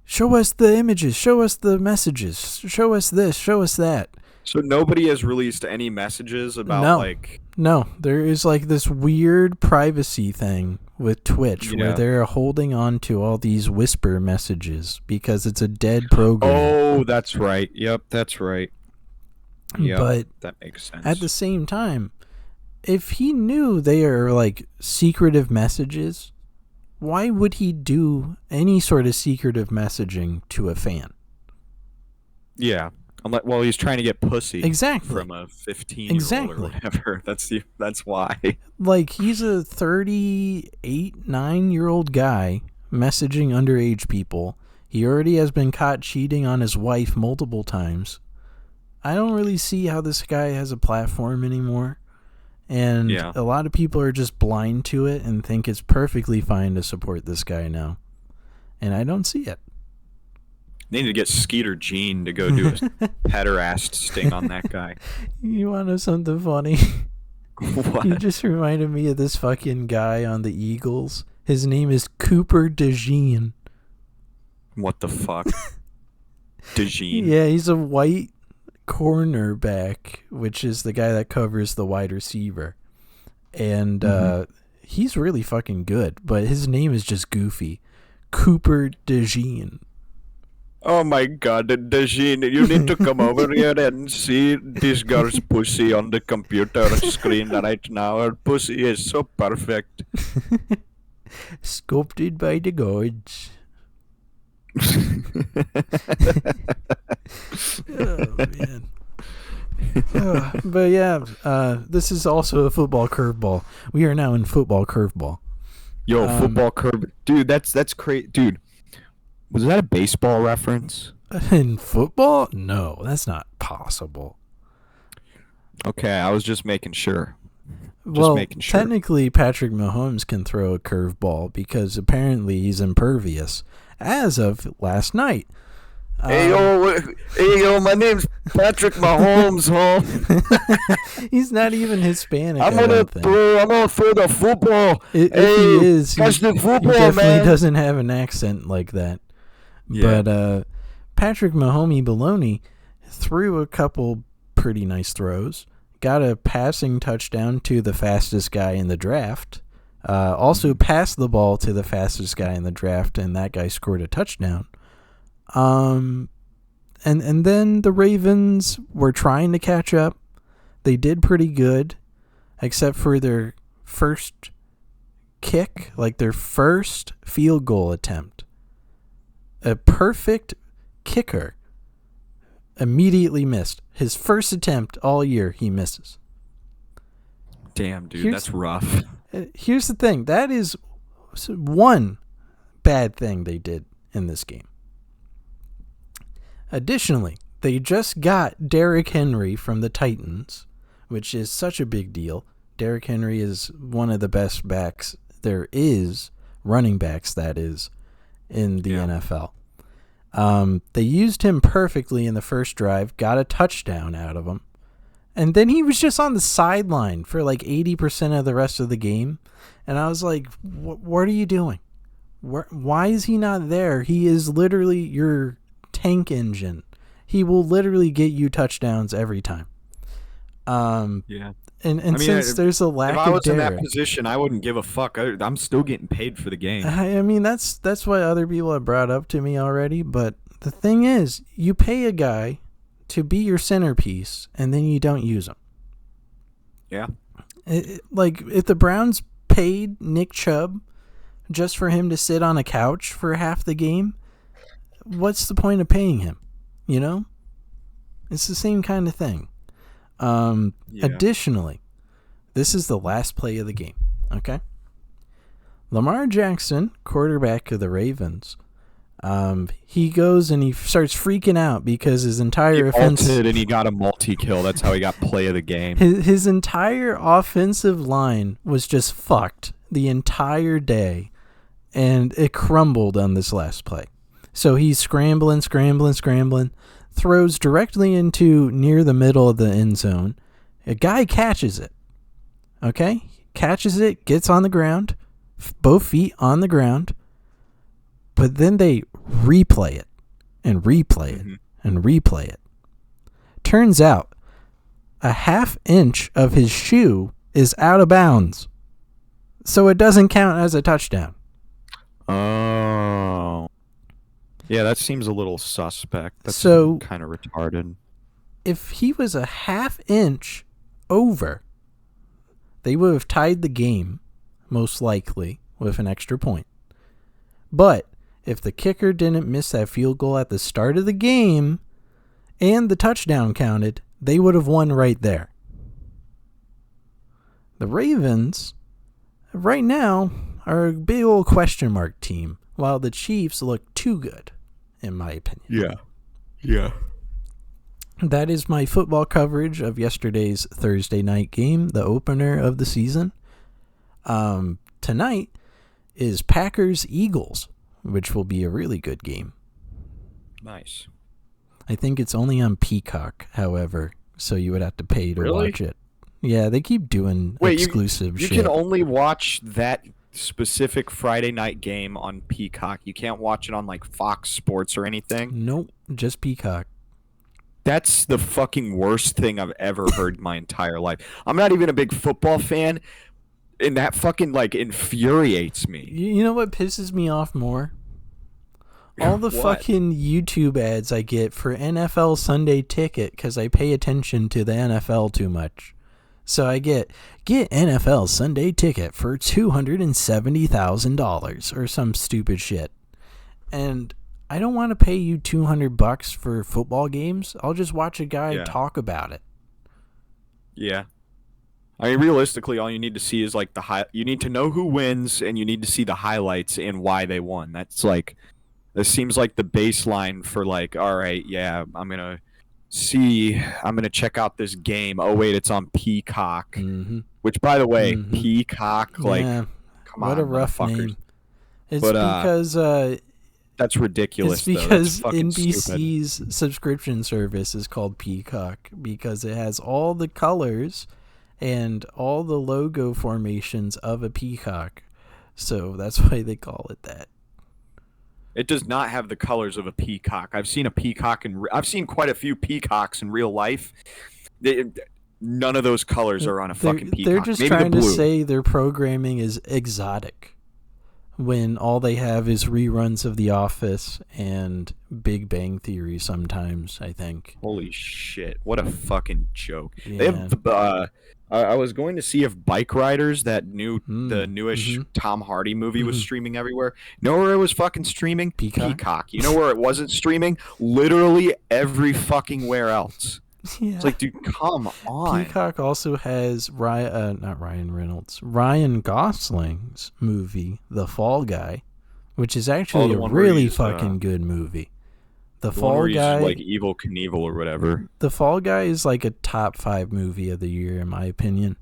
show us the images, show us the messages, show us this, show us that. So nobody has released any messages about No, there is like this weird privacy thing with Twitch where they're holding on to all these whisper messages because it's a dead program. Oh, that's right. Yep, that's right. Yep, but that makes sense. At the same time, if he knew they are like secretive messages, why would he do any sort of secretive messaging to a fan? Yeah. Well, he's trying to get pussy from a 15-year-old or whatever. That's why. Like, he's a 38, 9-year-old guy messaging underage people. He already has been caught cheating on his wife multiple times. I don't really see how this guy has a platform anymore. And a lot of people are just blind to it and think it's perfectly fine to support this guy now. And I don't see it. Need to get Skeeter Jean to go do a pederast sting on that guy. You want to know something funny? What? You just reminded me of this fucking guy on the Eagles. His name is Cooper DeJean. What the fuck? DeJean? Yeah, he's a white cornerback, which is the guy that covers the wide receiver. And he's really fucking good, but his name is just goofy. Cooper DeJean. Oh my god, DeJean, you need to come over here and see this girl's pussy on the computer screen right now. Her pussy is so perfect. Sculpted by the gods. Oh, man. But yeah, this is also a football curveball. We are now in football curveball. Yo, football curve. Dude, that's crazy. Dude. Was that a baseball reference? In football? No, that's not possible. Okay, I was just making sure. Technically, Patrick Mahomes can throw a curveball because apparently he's impervious as of last night. Hey yo, my name's Patrick Mahomes, huh? He's not even Hispanic. I'm gonna throw the football. If he is, he definitely man. Doesn't have an accent like that. Yeah. But Patrick Mahomes Baloney threw a couple pretty nice throws. Got a passing touchdown to the fastest guy in the draft. Also passed the ball to the fastest guy in the draft, and that guy scored a touchdown. And then the Ravens were trying to catch up. They did pretty good, except for their first kick, like their first field goal attempt. A perfect kicker immediately missed. His first attempt all year, he misses. Damn, dude, that's rough. Here's the thing. That is one bad thing they did in this game. Additionally, they just got Derrick Henry from the Titans, which is such a big deal. Derrick Henry is one of the best backs there is, running backs that is, in the NFL. They used him perfectly in the first drive, got a touchdown out of him, and then he was just on the sideline for like 80% of the rest of the game. And I was like, what are you doing? Why is he not there? He is literally your tank engine. He will literally get you touchdowns every time. And since there's a lack of Derrick, if I was in Derrick, that position, I wouldn't give a fuck. I'm still getting paid for the game. I mean, that's what other people have brought up to me already. But the thing is, you pay a guy to be your centerpiece, and then you don't use him. Yeah. Like, if the Browns paid Nick Chubb just for him to sit on a couch for half the game, what's the point of paying him? You know? It's the same kind of thing. Yeah. Additionally, this is the last play of the game. Okay. Lamar Jackson, quarterback of the Ravens, he goes and he starts freaking out because his entire offense, and he got a multi-kill. That's how he got play of the game. His entire offensive line was just fucked the entire day, and it crumbled on this last play. So he's scrambling, throws directly into near the middle of the end zone. A guy catches it. Okay? Catches it, gets on the ground, both feet on the ground, but then they replay it and replay it and replay it. Turns out a half inch of his shoe is out of bounds, so it doesn't count as a touchdown. Oh. Yeah, that seems a little suspect. That's so kind of retarded. If he was a half inch over, they would have tied the game, most likely, with an extra point. But if the kicker didn't miss that field goal at the start of the game and the touchdown counted, they would have won right there. The Ravens, right now, are a big old question mark team, while the Chiefs look too good, in my opinion. Yeah. That is my football coverage of yesterday's Thursday night game, the opener of the season. Tonight is Packers-Eagles, which will be a really good game. Nice. I think it's only on Peacock, however, so you would have to pay to watch it. Yeah, they keep doing exclusive shit. You can only watch that specific Friday night game on Peacock. You can't watch it on like Fox Sports or anything? Nope, just Peacock. That's the fucking worst thing I've ever heard in my entire life. I'm not even a big football fan, and that fucking like infuriates me. You know what pisses me off more? All the fucking YouTube ads I get for NFL Sunday Ticket because I pay attention to the NFL too much. So I get NFL Sunday Ticket for $270,000 or some stupid shit. And I don't want to pay you $200 for football games. I'll just watch a guy talk about it. Yeah. I mean, realistically, all you need to see is like you need to know who wins, and you need to see the highlights and why they won. That seems like the baseline for like, all right, yeah, I'm gonna check out this game. Oh wait, it's on Peacock. Mm-hmm. Which, by the way, Peacock, like, come on, what a rough name. It's because that's ridiculous. It's because NBC's stupid. Subscription service is called Peacock because it has all the colors and all the logo formations of a peacock. So that's why they call it that. It does not have the colors of a peacock. I've seen a peacock I've seen quite a few peacocks in real life. None of those colors are on a fucking peacock. They're just trying to say their programming is exotic when all they have is reruns of The Office and Big Bang Theory sometimes, I think. Holy shit. What a fucking joke. Yeah. They have I was going to see if Bike Riders, the newish Tom Hardy movie, was streaming everywhere. You know where it was fucking streaming? Peacock. You know where it wasn't streaming? Literally every fucking where else. Yeah. It's like, dude, come on. Peacock also has Ryan Gosling's movie, The Fall Guy, which is actually a really fucking good movie. The Fall Guy, like Evil Knievel or whatever. The Fall Guy is like a top 5 movie of the year in my opinion.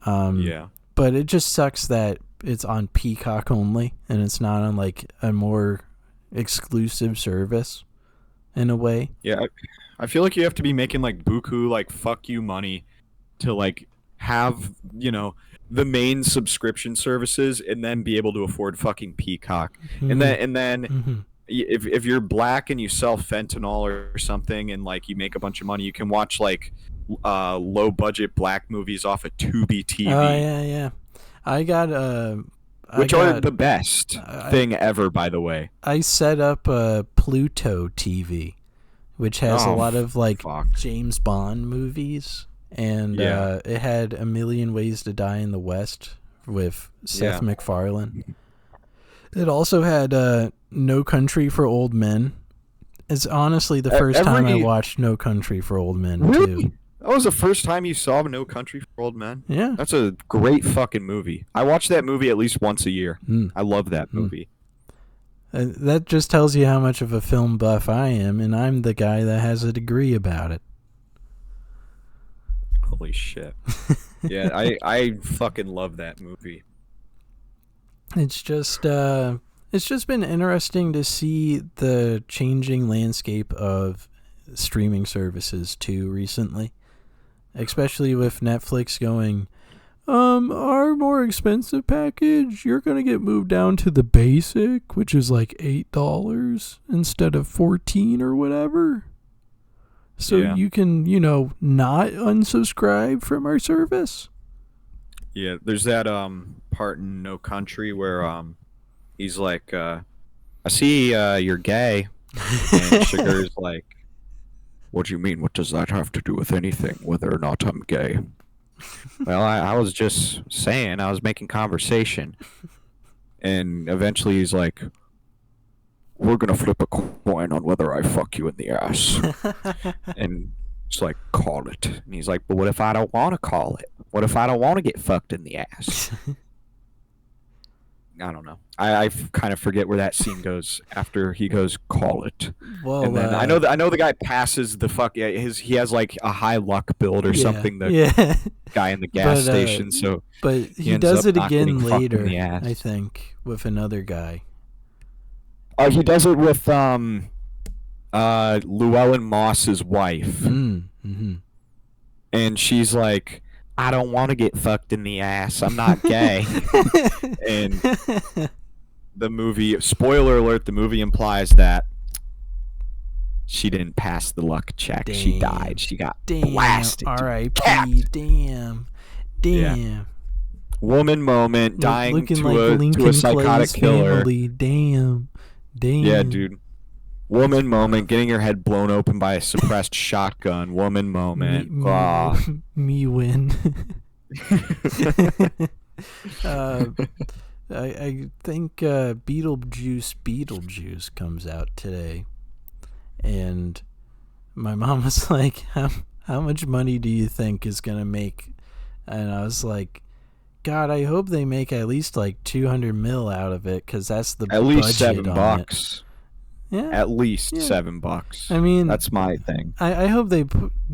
Yeah. But it just sucks that it's on Peacock only and it's not on like a more exclusive service in a way. Yeah. I feel like you have to be making like buku, like fuck you money to like have, the main subscription services and then be able to afford fucking Peacock. And then if you're black and you sell fentanyl or something and like you make a bunch of money, you can watch like low budget black movies off of Tubi TV. Oh yeah. I got which are the best thing ever, by the way. I set up Pluto TV, which has a lot of like James Bond movies, and it had A Million Ways to Die in the West with Seth MacFarlane. It also had No Country for Old Men, It's honestly the first time I Every watched No Country for Old Men too. Really? That was the first time you saw No Country for Old Men? Yeah. That's a great fucking movie. I watch that movie at least once a year. Mm. I love that Mm. movie. That just tells you how much of a film buff I am, and I'm the guy that has a degree about it. Holy shit. Yeah, I fucking love that movie. It's just been interesting to see the changing landscape of streaming services too recently, especially with Netflix going, our more expensive package, you're gonna get moved down to the basic, which is like $8 instead of $14 or whatever. So you can, not unsubscribe from our service. Yeah, there's that part in No Country where he's like, I see you're gay, and Sugar's like, what do you mean? What does that have to do with anything, whether or not I'm gay? Well, I was just saying, I was making conversation. And eventually he's like, we're going to flip a coin on whether I fuck you in the ass. And it's like, call it. And he's like, but what if I don't want to call it? What if I don't want to get fucked in the ass? I don't know. I kind of forget where that scene goes after he goes, call it. Well, and then I know the guy passes the fuck. Yeah, he has like a high luck build or something. The guy in the gas station. But he does it again later. I think with another guy. He does it with Llewellyn Moss's wife. Mm-hmm. And she's like, I don't want to get fucked in the ass. I'm not gay. And the movie, spoiler alert, the movie implies that she didn't pass the luck check. Damn. She died. She got blasted. R.I.P. Damn. Yeah. Woman moment, dying looking to like a psychotic killer. Family. Damn. Yeah, dude. Woman moment, getting her head blown open by a suppressed shotgun. Woman moment. Me win. I think Beetlejuice comes out today. And my mom was like, how much money do you think is going to make? And I was like, God, I hope they make at least like 200 mil out of it, because that's the at least budget $7. Yeah, at least $7. I mean, that's my thing. I hope they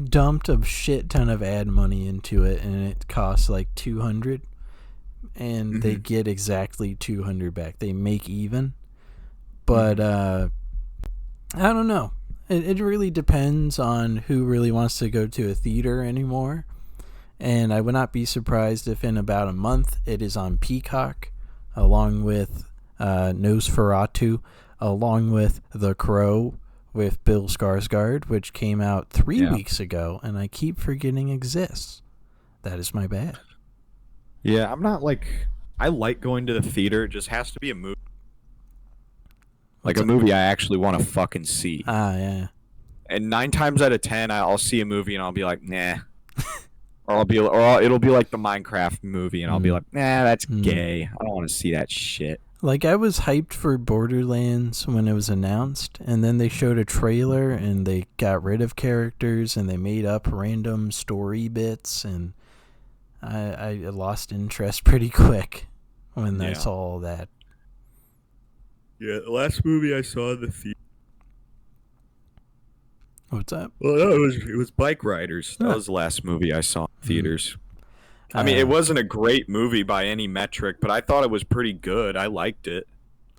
dumped a shit ton of ad money into it, and it costs like 200, and they get exactly 200 back. They make even, but I don't know. It really depends on who really wants to go to a theater anymore. And I would not be surprised if in about a month it is on Peacock, along with Nosferatu, along with The Crow with Bill Skarsgård, which came out 3 weeks ago, and I keep forgetting exists. That is my bad. Yeah, I'm not like... I like going to the theater. It just has to be a movie. Like a movie I actually want to fucking see. Yeah. And 9 times out of 10, I'll see a movie and I'll be like, nah. Or it'll be like the Minecraft movie, and I'll be like, nah, that's gay. I don't want to see that shit. Like, I was hyped for Borderlands when it was announced, and then they showed a trailer, and they got rid of characters, and they made up random story bits, and I lost interest pretty quick when I saw all that. Yeah, the last movie I saw in the theater. What's up? Well, no, it was Bike Riders. That was the last movie I saw in theaters. I mean, it wasn't a great movie by any metric, but I thought it was pretty good. I liked it.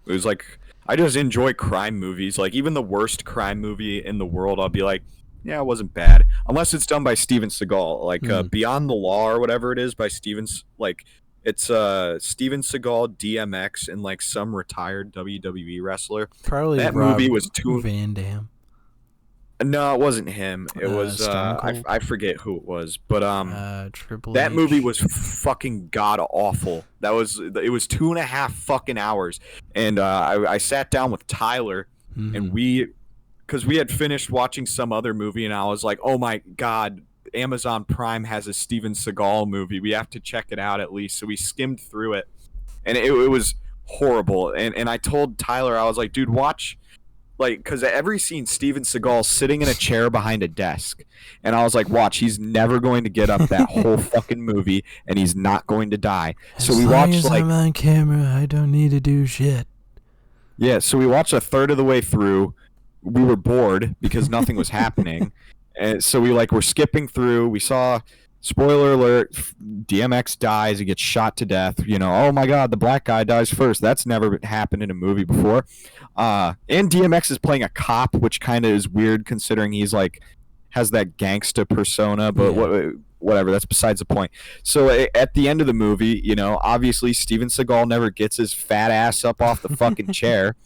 It was like, I just enjoy crime movies. Like, even the worst crime movie in the world, I'll be like, yeah, it wasn't bad. Unless it's done by Steven Seagal. Like, Beyond the Law or whatever it is by it's Steven Seagal, DMX, and like some retired WWE wrestler. Probably that movie was too Van Damme. No, it wasn't him. It was I forget who it was, but Triple that H. movie was fucking god awful. It was 2.5 fucking hours, and I sat down with Tyler, and because we had finished watching some other movie, and I was like, oh my god, Amazon Prime has a Steven Seagal movie. We have to check it out at least. So we skimmed through it, and it was horrible. And I told Tyler, I was like, dude, watch like, because every scene, Steven Seagal sitting in a chair behind a desk, and I was like, watch, he's never going to get up that whole fucking movie, and he's not going to die. So we watched as like, I'm on camera, I don't need to do shit. yeah, so we watched a third of the way through. We were bored because nothing was happening, and so we like were skipping through. We saw, spoiler alert, DMX dies. He gets shot to death. You know, oh my god, the black guy dies first. That's never happened in a movie before. And DMX is playing a cop, which kind of is weird considering he's like has that gangsta persona. But whatever, that's besides the point. So at the end of the movie, you know, obviously Steven Seagal never gets his fat ass up off the fucking chair,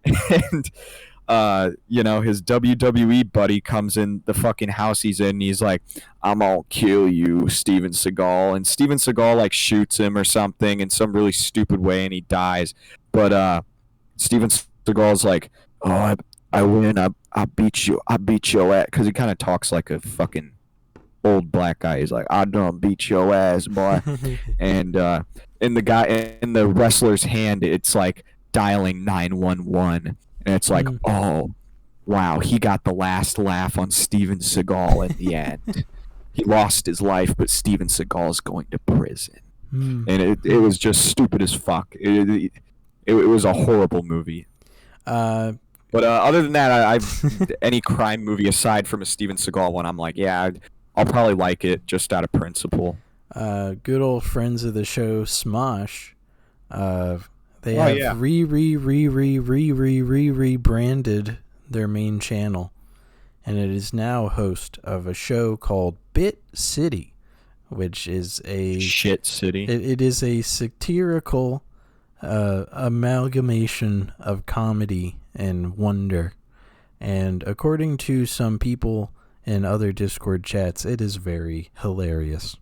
and you know, his WWE buddy comes in the fucking house he's in, and he's like, I'm gonna kill you, Steven Seagal. And Steven Seagal like shoots him or something in some really stupid way, and he dies. But Steven Seagal's like, oh, I win, I beat you, I beat your ass, because he kind of talks like a fucking old black guy. He's like, I done beat your ass, boy. And in the wrestler's hand, it's like dialing 911. And it's like, oh, wow, he got the last laugh on Steven Seagal at the end. He lost his life, but Steven Seagal is going to prison. And it was just stupid as fuck. It was a horrible movie. But other than that, any crime movie aside from a Steven Seagal one, I'm like, yeah, I'll probably like it just out of principle. Good old friends of the show, Smosh. They have rebranded their main channel, and it is now host of a show called Bit City, which is a shit city. It is a satirical amalgamation of comedy and wonder, and according to some people in other Discord chats, it is very hilarious.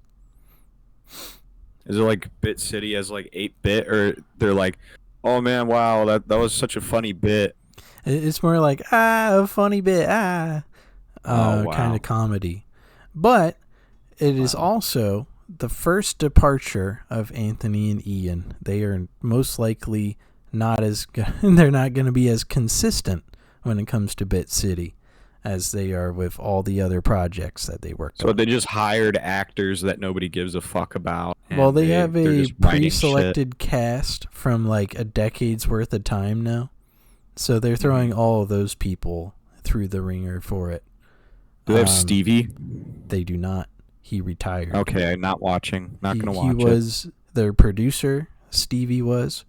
Is it like Bit City as like 8-bit, or they're like, oh man, wow, that was such a funny bit? It's more like, a funny bit, wow. kind of comedy. But it is also the first departure of Anthony and Ian. They are most likely they're not going to be as consistent when it comes to Bit City as they are with all the other projects that they worked on. So they just hired actors that nobody gives a fuck about. Well, they have a pre-selected cast from like a decade's worth of time now. So they're throwing all of those people through the ringer for it. Do they have Stevie? They do not. He retired. Okay, not watching. Not going to watch it. He was their producer, Stevie was,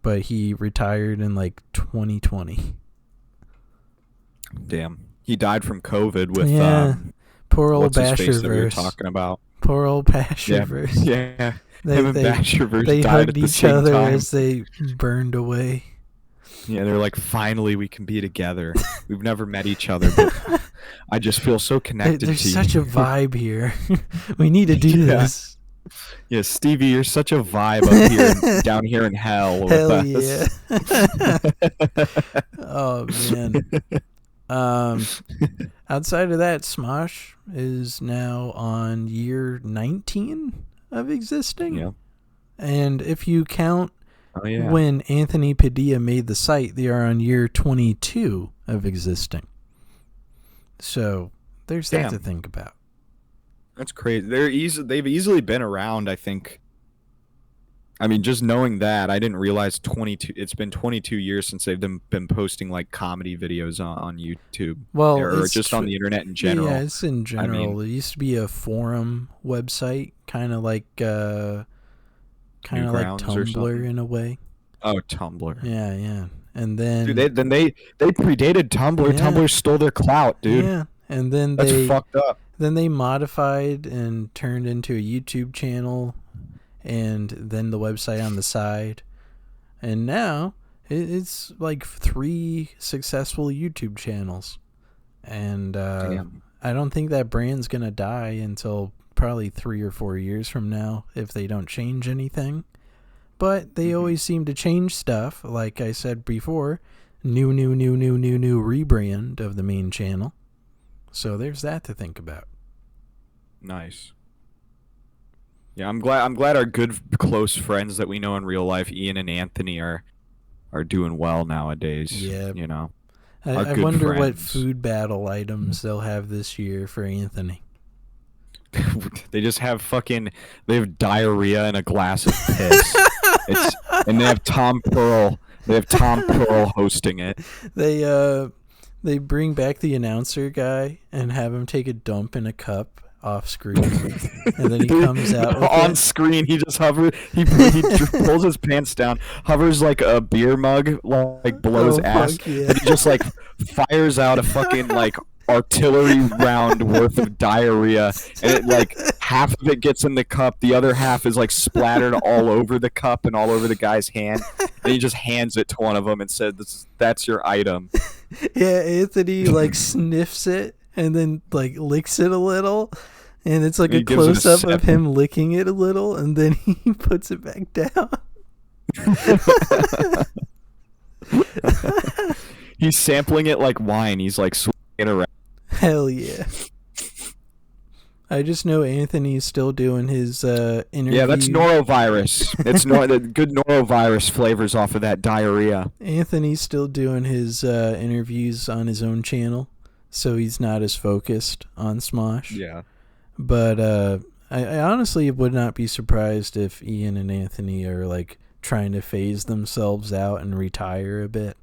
but he retired in like 2020. Damn. He died from COVID with poor old Basherverse that we were Basherverse. talking about. Poor old Basherverse. Yeah. They Basherverse died hugged at the each same other time. as they burned away. Yeah, they're like, finally we can be together. We've never met each other, but I just feel so connected to you. There's such a vibe here. We need to do this. Yeah, Stevie, you're such a vibe up here, down here in hell with Hell us. Yeah. Oh man. Outside of that, Smosh is now on year 19 of existing. Yeah. And if you count yeah. when Anthony Padilla made the site, they are on year 22 of existing. So there's that to think about. That's crazy. They've easily been around, I think. I mean, just knowing that, I didn't realize it's been 22 years since they've been posting like comedy videos on YouTube. Well, or just on the internet in general. Yeah, it's in general. I mean, it used to be a forum website, kind of like Tumblr in a way. Oh, Tumblr. Yeah. And then dude, they predated Tumblr. Yeah. Tumblr stole their clout, dude. Yeah. And then that's fucked up. Then they modified and turned into a YouTube channel, and then the website on the side, and now it's like 3 successful YouTube channels, and I don't think that brand's gonna die until probably 3 or 4 years from now if they don't change anything. But they always seem to change stuff. Like I said before, new rebrand of the main channel. So there's that to think about. Nice. Yeah, I'm glad our good close friends that we know in real life, Ian and Anthony, are doing well nowadays. Yeah. You know. I good wonder what friends. food battle items they'll have this year for Anthony. They just have they have diarrhea in a glass of piss. And they have Tom Pearl. They have Tom Pearl hosting it. They bring back the announcer guy and have him take a dump in a cup off screen, and then he comes out with on it. screen. He just hovers. He pulls his pants down, hovers like a beer mug, like below his ass, yeah. and he just like fires out a fucking like artillery round worth of diarrhea, and it like half of it gets in the cup, the other half is like splattered all over the cup and all over the guy's hand, and he just hands it to one of them and said, "That's your item." Yeah, Anthony like sniffs it and then like licks it a little, and it's like a close up of him licking it a little, and then he puts it back down. He's sampling it like wine. He's like swinging it around. Hell yeah. I just know Anthony's still doing his interview. Yeah, that's norovirus. It's the good norovirus flavors off of that diarrhea. Anthony's still doing his interviews on his own channel, so he's not as focused on Smosh. Yeah. But I honestly would not be surprised if Ian and Anthony are like trying to phase themselves out and retire a bit.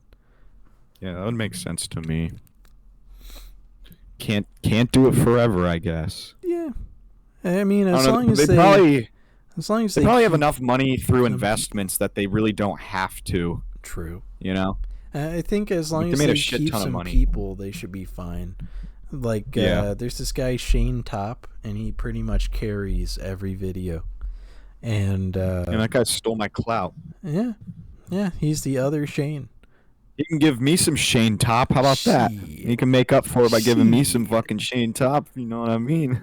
Yeah, that would make sense to me. Can't do it forever, I guess. Yeah, I mean, as long as they probably have enough money through investments that they really don't have to. True. You know. I think as long as they keep some people, they should be fine. Like, there's this guy Shane Top, and he pretty much carries every video. And that guy stole my clout. Yeah, he's the other Shane. You can give me some Shane Top. How about that? You can make up for it by giving me some fucking Shane Top. You know what I mean?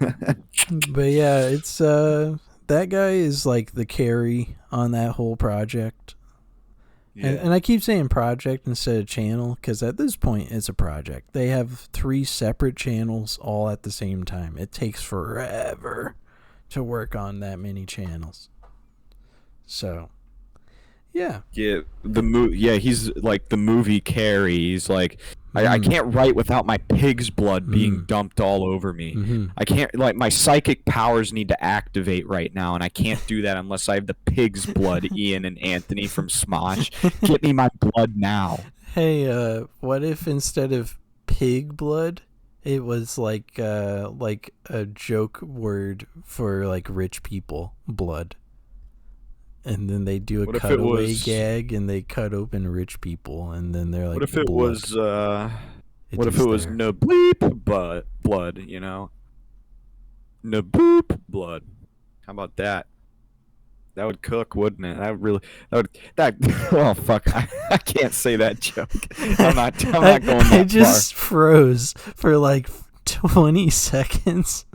But yeah, it's that guy is like the carry on that whole project. Yeah. And I keep saying project instead of channel because at this point it's a project. They have 3 separate channels all at the same time. It takes forever to work on that many channels. So, yeah. Yeah, he's like the movie Carrie. He's like, I can't write without my pig's blood being dumped all over me. I can't, like, my psychic powers need to activate right now, and I can't do that unless I have the pig's blood, Ian and Anthony from Smosh. Get me my blood now. Hey, what if instead of pig blood, it was like a joke word for like rich people blood? And then they do a cutaway gag, and they cut open rich people, and then they're like, "What if it was? What if it was no bleep but blood? You know, no boop blood. How about that? That would cook, wouldn't it? Oh fuck! I can't say that joke. I'm not going that far. I just froze for like 20 seconds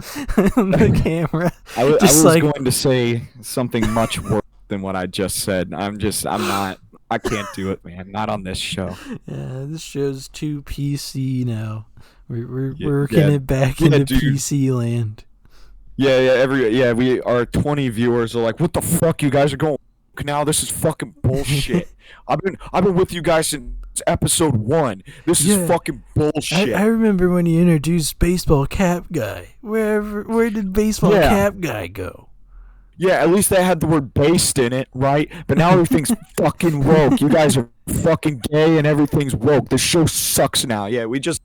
on the camera. I was going to say something much worse than what I just said. I can't do it, man. Not on this show. Yeah, this show's too PC now. We're working it back into PC land. Yeah, our 20 viewers are like, "What the fuck? You guys are going now? This is fucking bullshit." I've been with you guys since episode 1. This is fucking bullshit. I remember when you introduced Baseball Cap Guy. Where did Baseball Cap Guy go? Yeah, at least they had the word based in it, right? But now everything's fucking woke. You guys are fucking gay and everything's woke. This show sucks now. Yeah, we just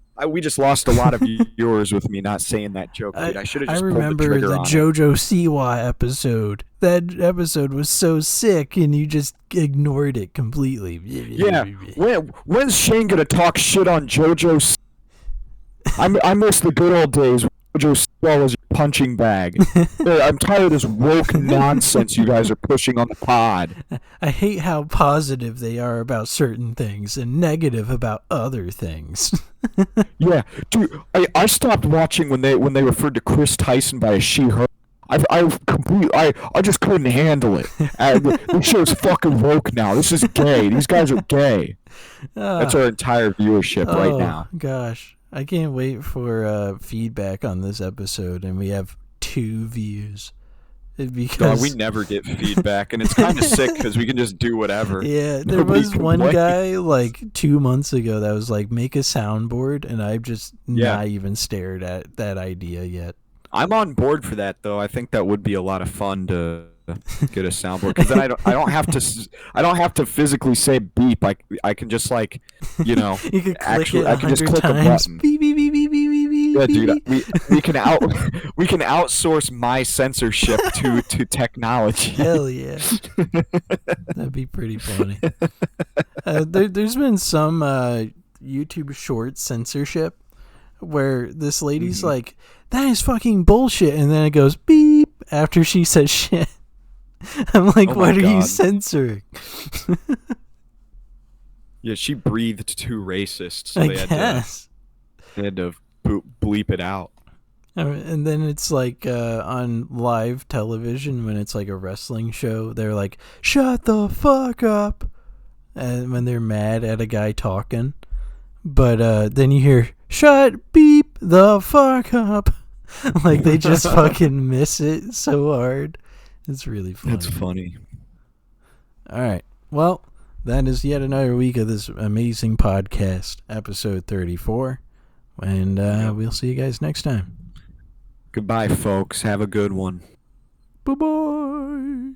lost a lot of viewers with me not saying that joke, dude. I should have just pulled the trigger on it. I remember the JoJo Siwa episode. That episode was so sick, and you just ignored it completely. Yeah, when's Shane gonna talk shit on JoJo? I miss the good old days. JoJo Siwa was your punching bag. I'm tired of this woke nonsense you guys are pushing on the pod. I hate how positive they are about certain things and negative about other things. Yeah, dude, I stopped watching when they referred to Chris Tyson by a she/her. I just couldn't handle it. This show's fucking woke now. This is gay. These guys are gay. That's our entire viewership right now. Gosh. I can't wait for feedback on this episode, and we have 2 views. because we never get feedback, and it's kind of sick because we can just do whatever. yeah, there Nobody was one complains. guy like 2 months ago that was like, make a soundboard, and I've just not even stared at that idea yet. I'm on board for that though. I think that would be a lot of fun to get a soundboard because then I don't have to physically say beep. I can just like, You can click actually it I can just 100 click a times. button. Beep, beep, beep, beep, beep, beep, beep, Yeah, beep, dude, beep. we can outsource my censorship to technology. Hell yeah. That'd be pretty funny. There's been some YouTube short censorship where this lady's like, that is fucking bullshit, and then it goes beep after she says shit. I'm like, Oh my what are you God. censoring? Yeah, she breathed too racist, so I they guess. had to bleep it out. And then it's like on live television when it's like a wrestling show, they're like, shut the fuck up, and when they're mad at a guy talking. But then you hear, shut beep the fuck up. Like they just fucking miss it so hard. It's really funny. It's funny. All right. Well, that is yet another week of this amazing podcast, episode 34. And we'll see you guys next time. Goodbye, folks. Have a good one. Bye-bye.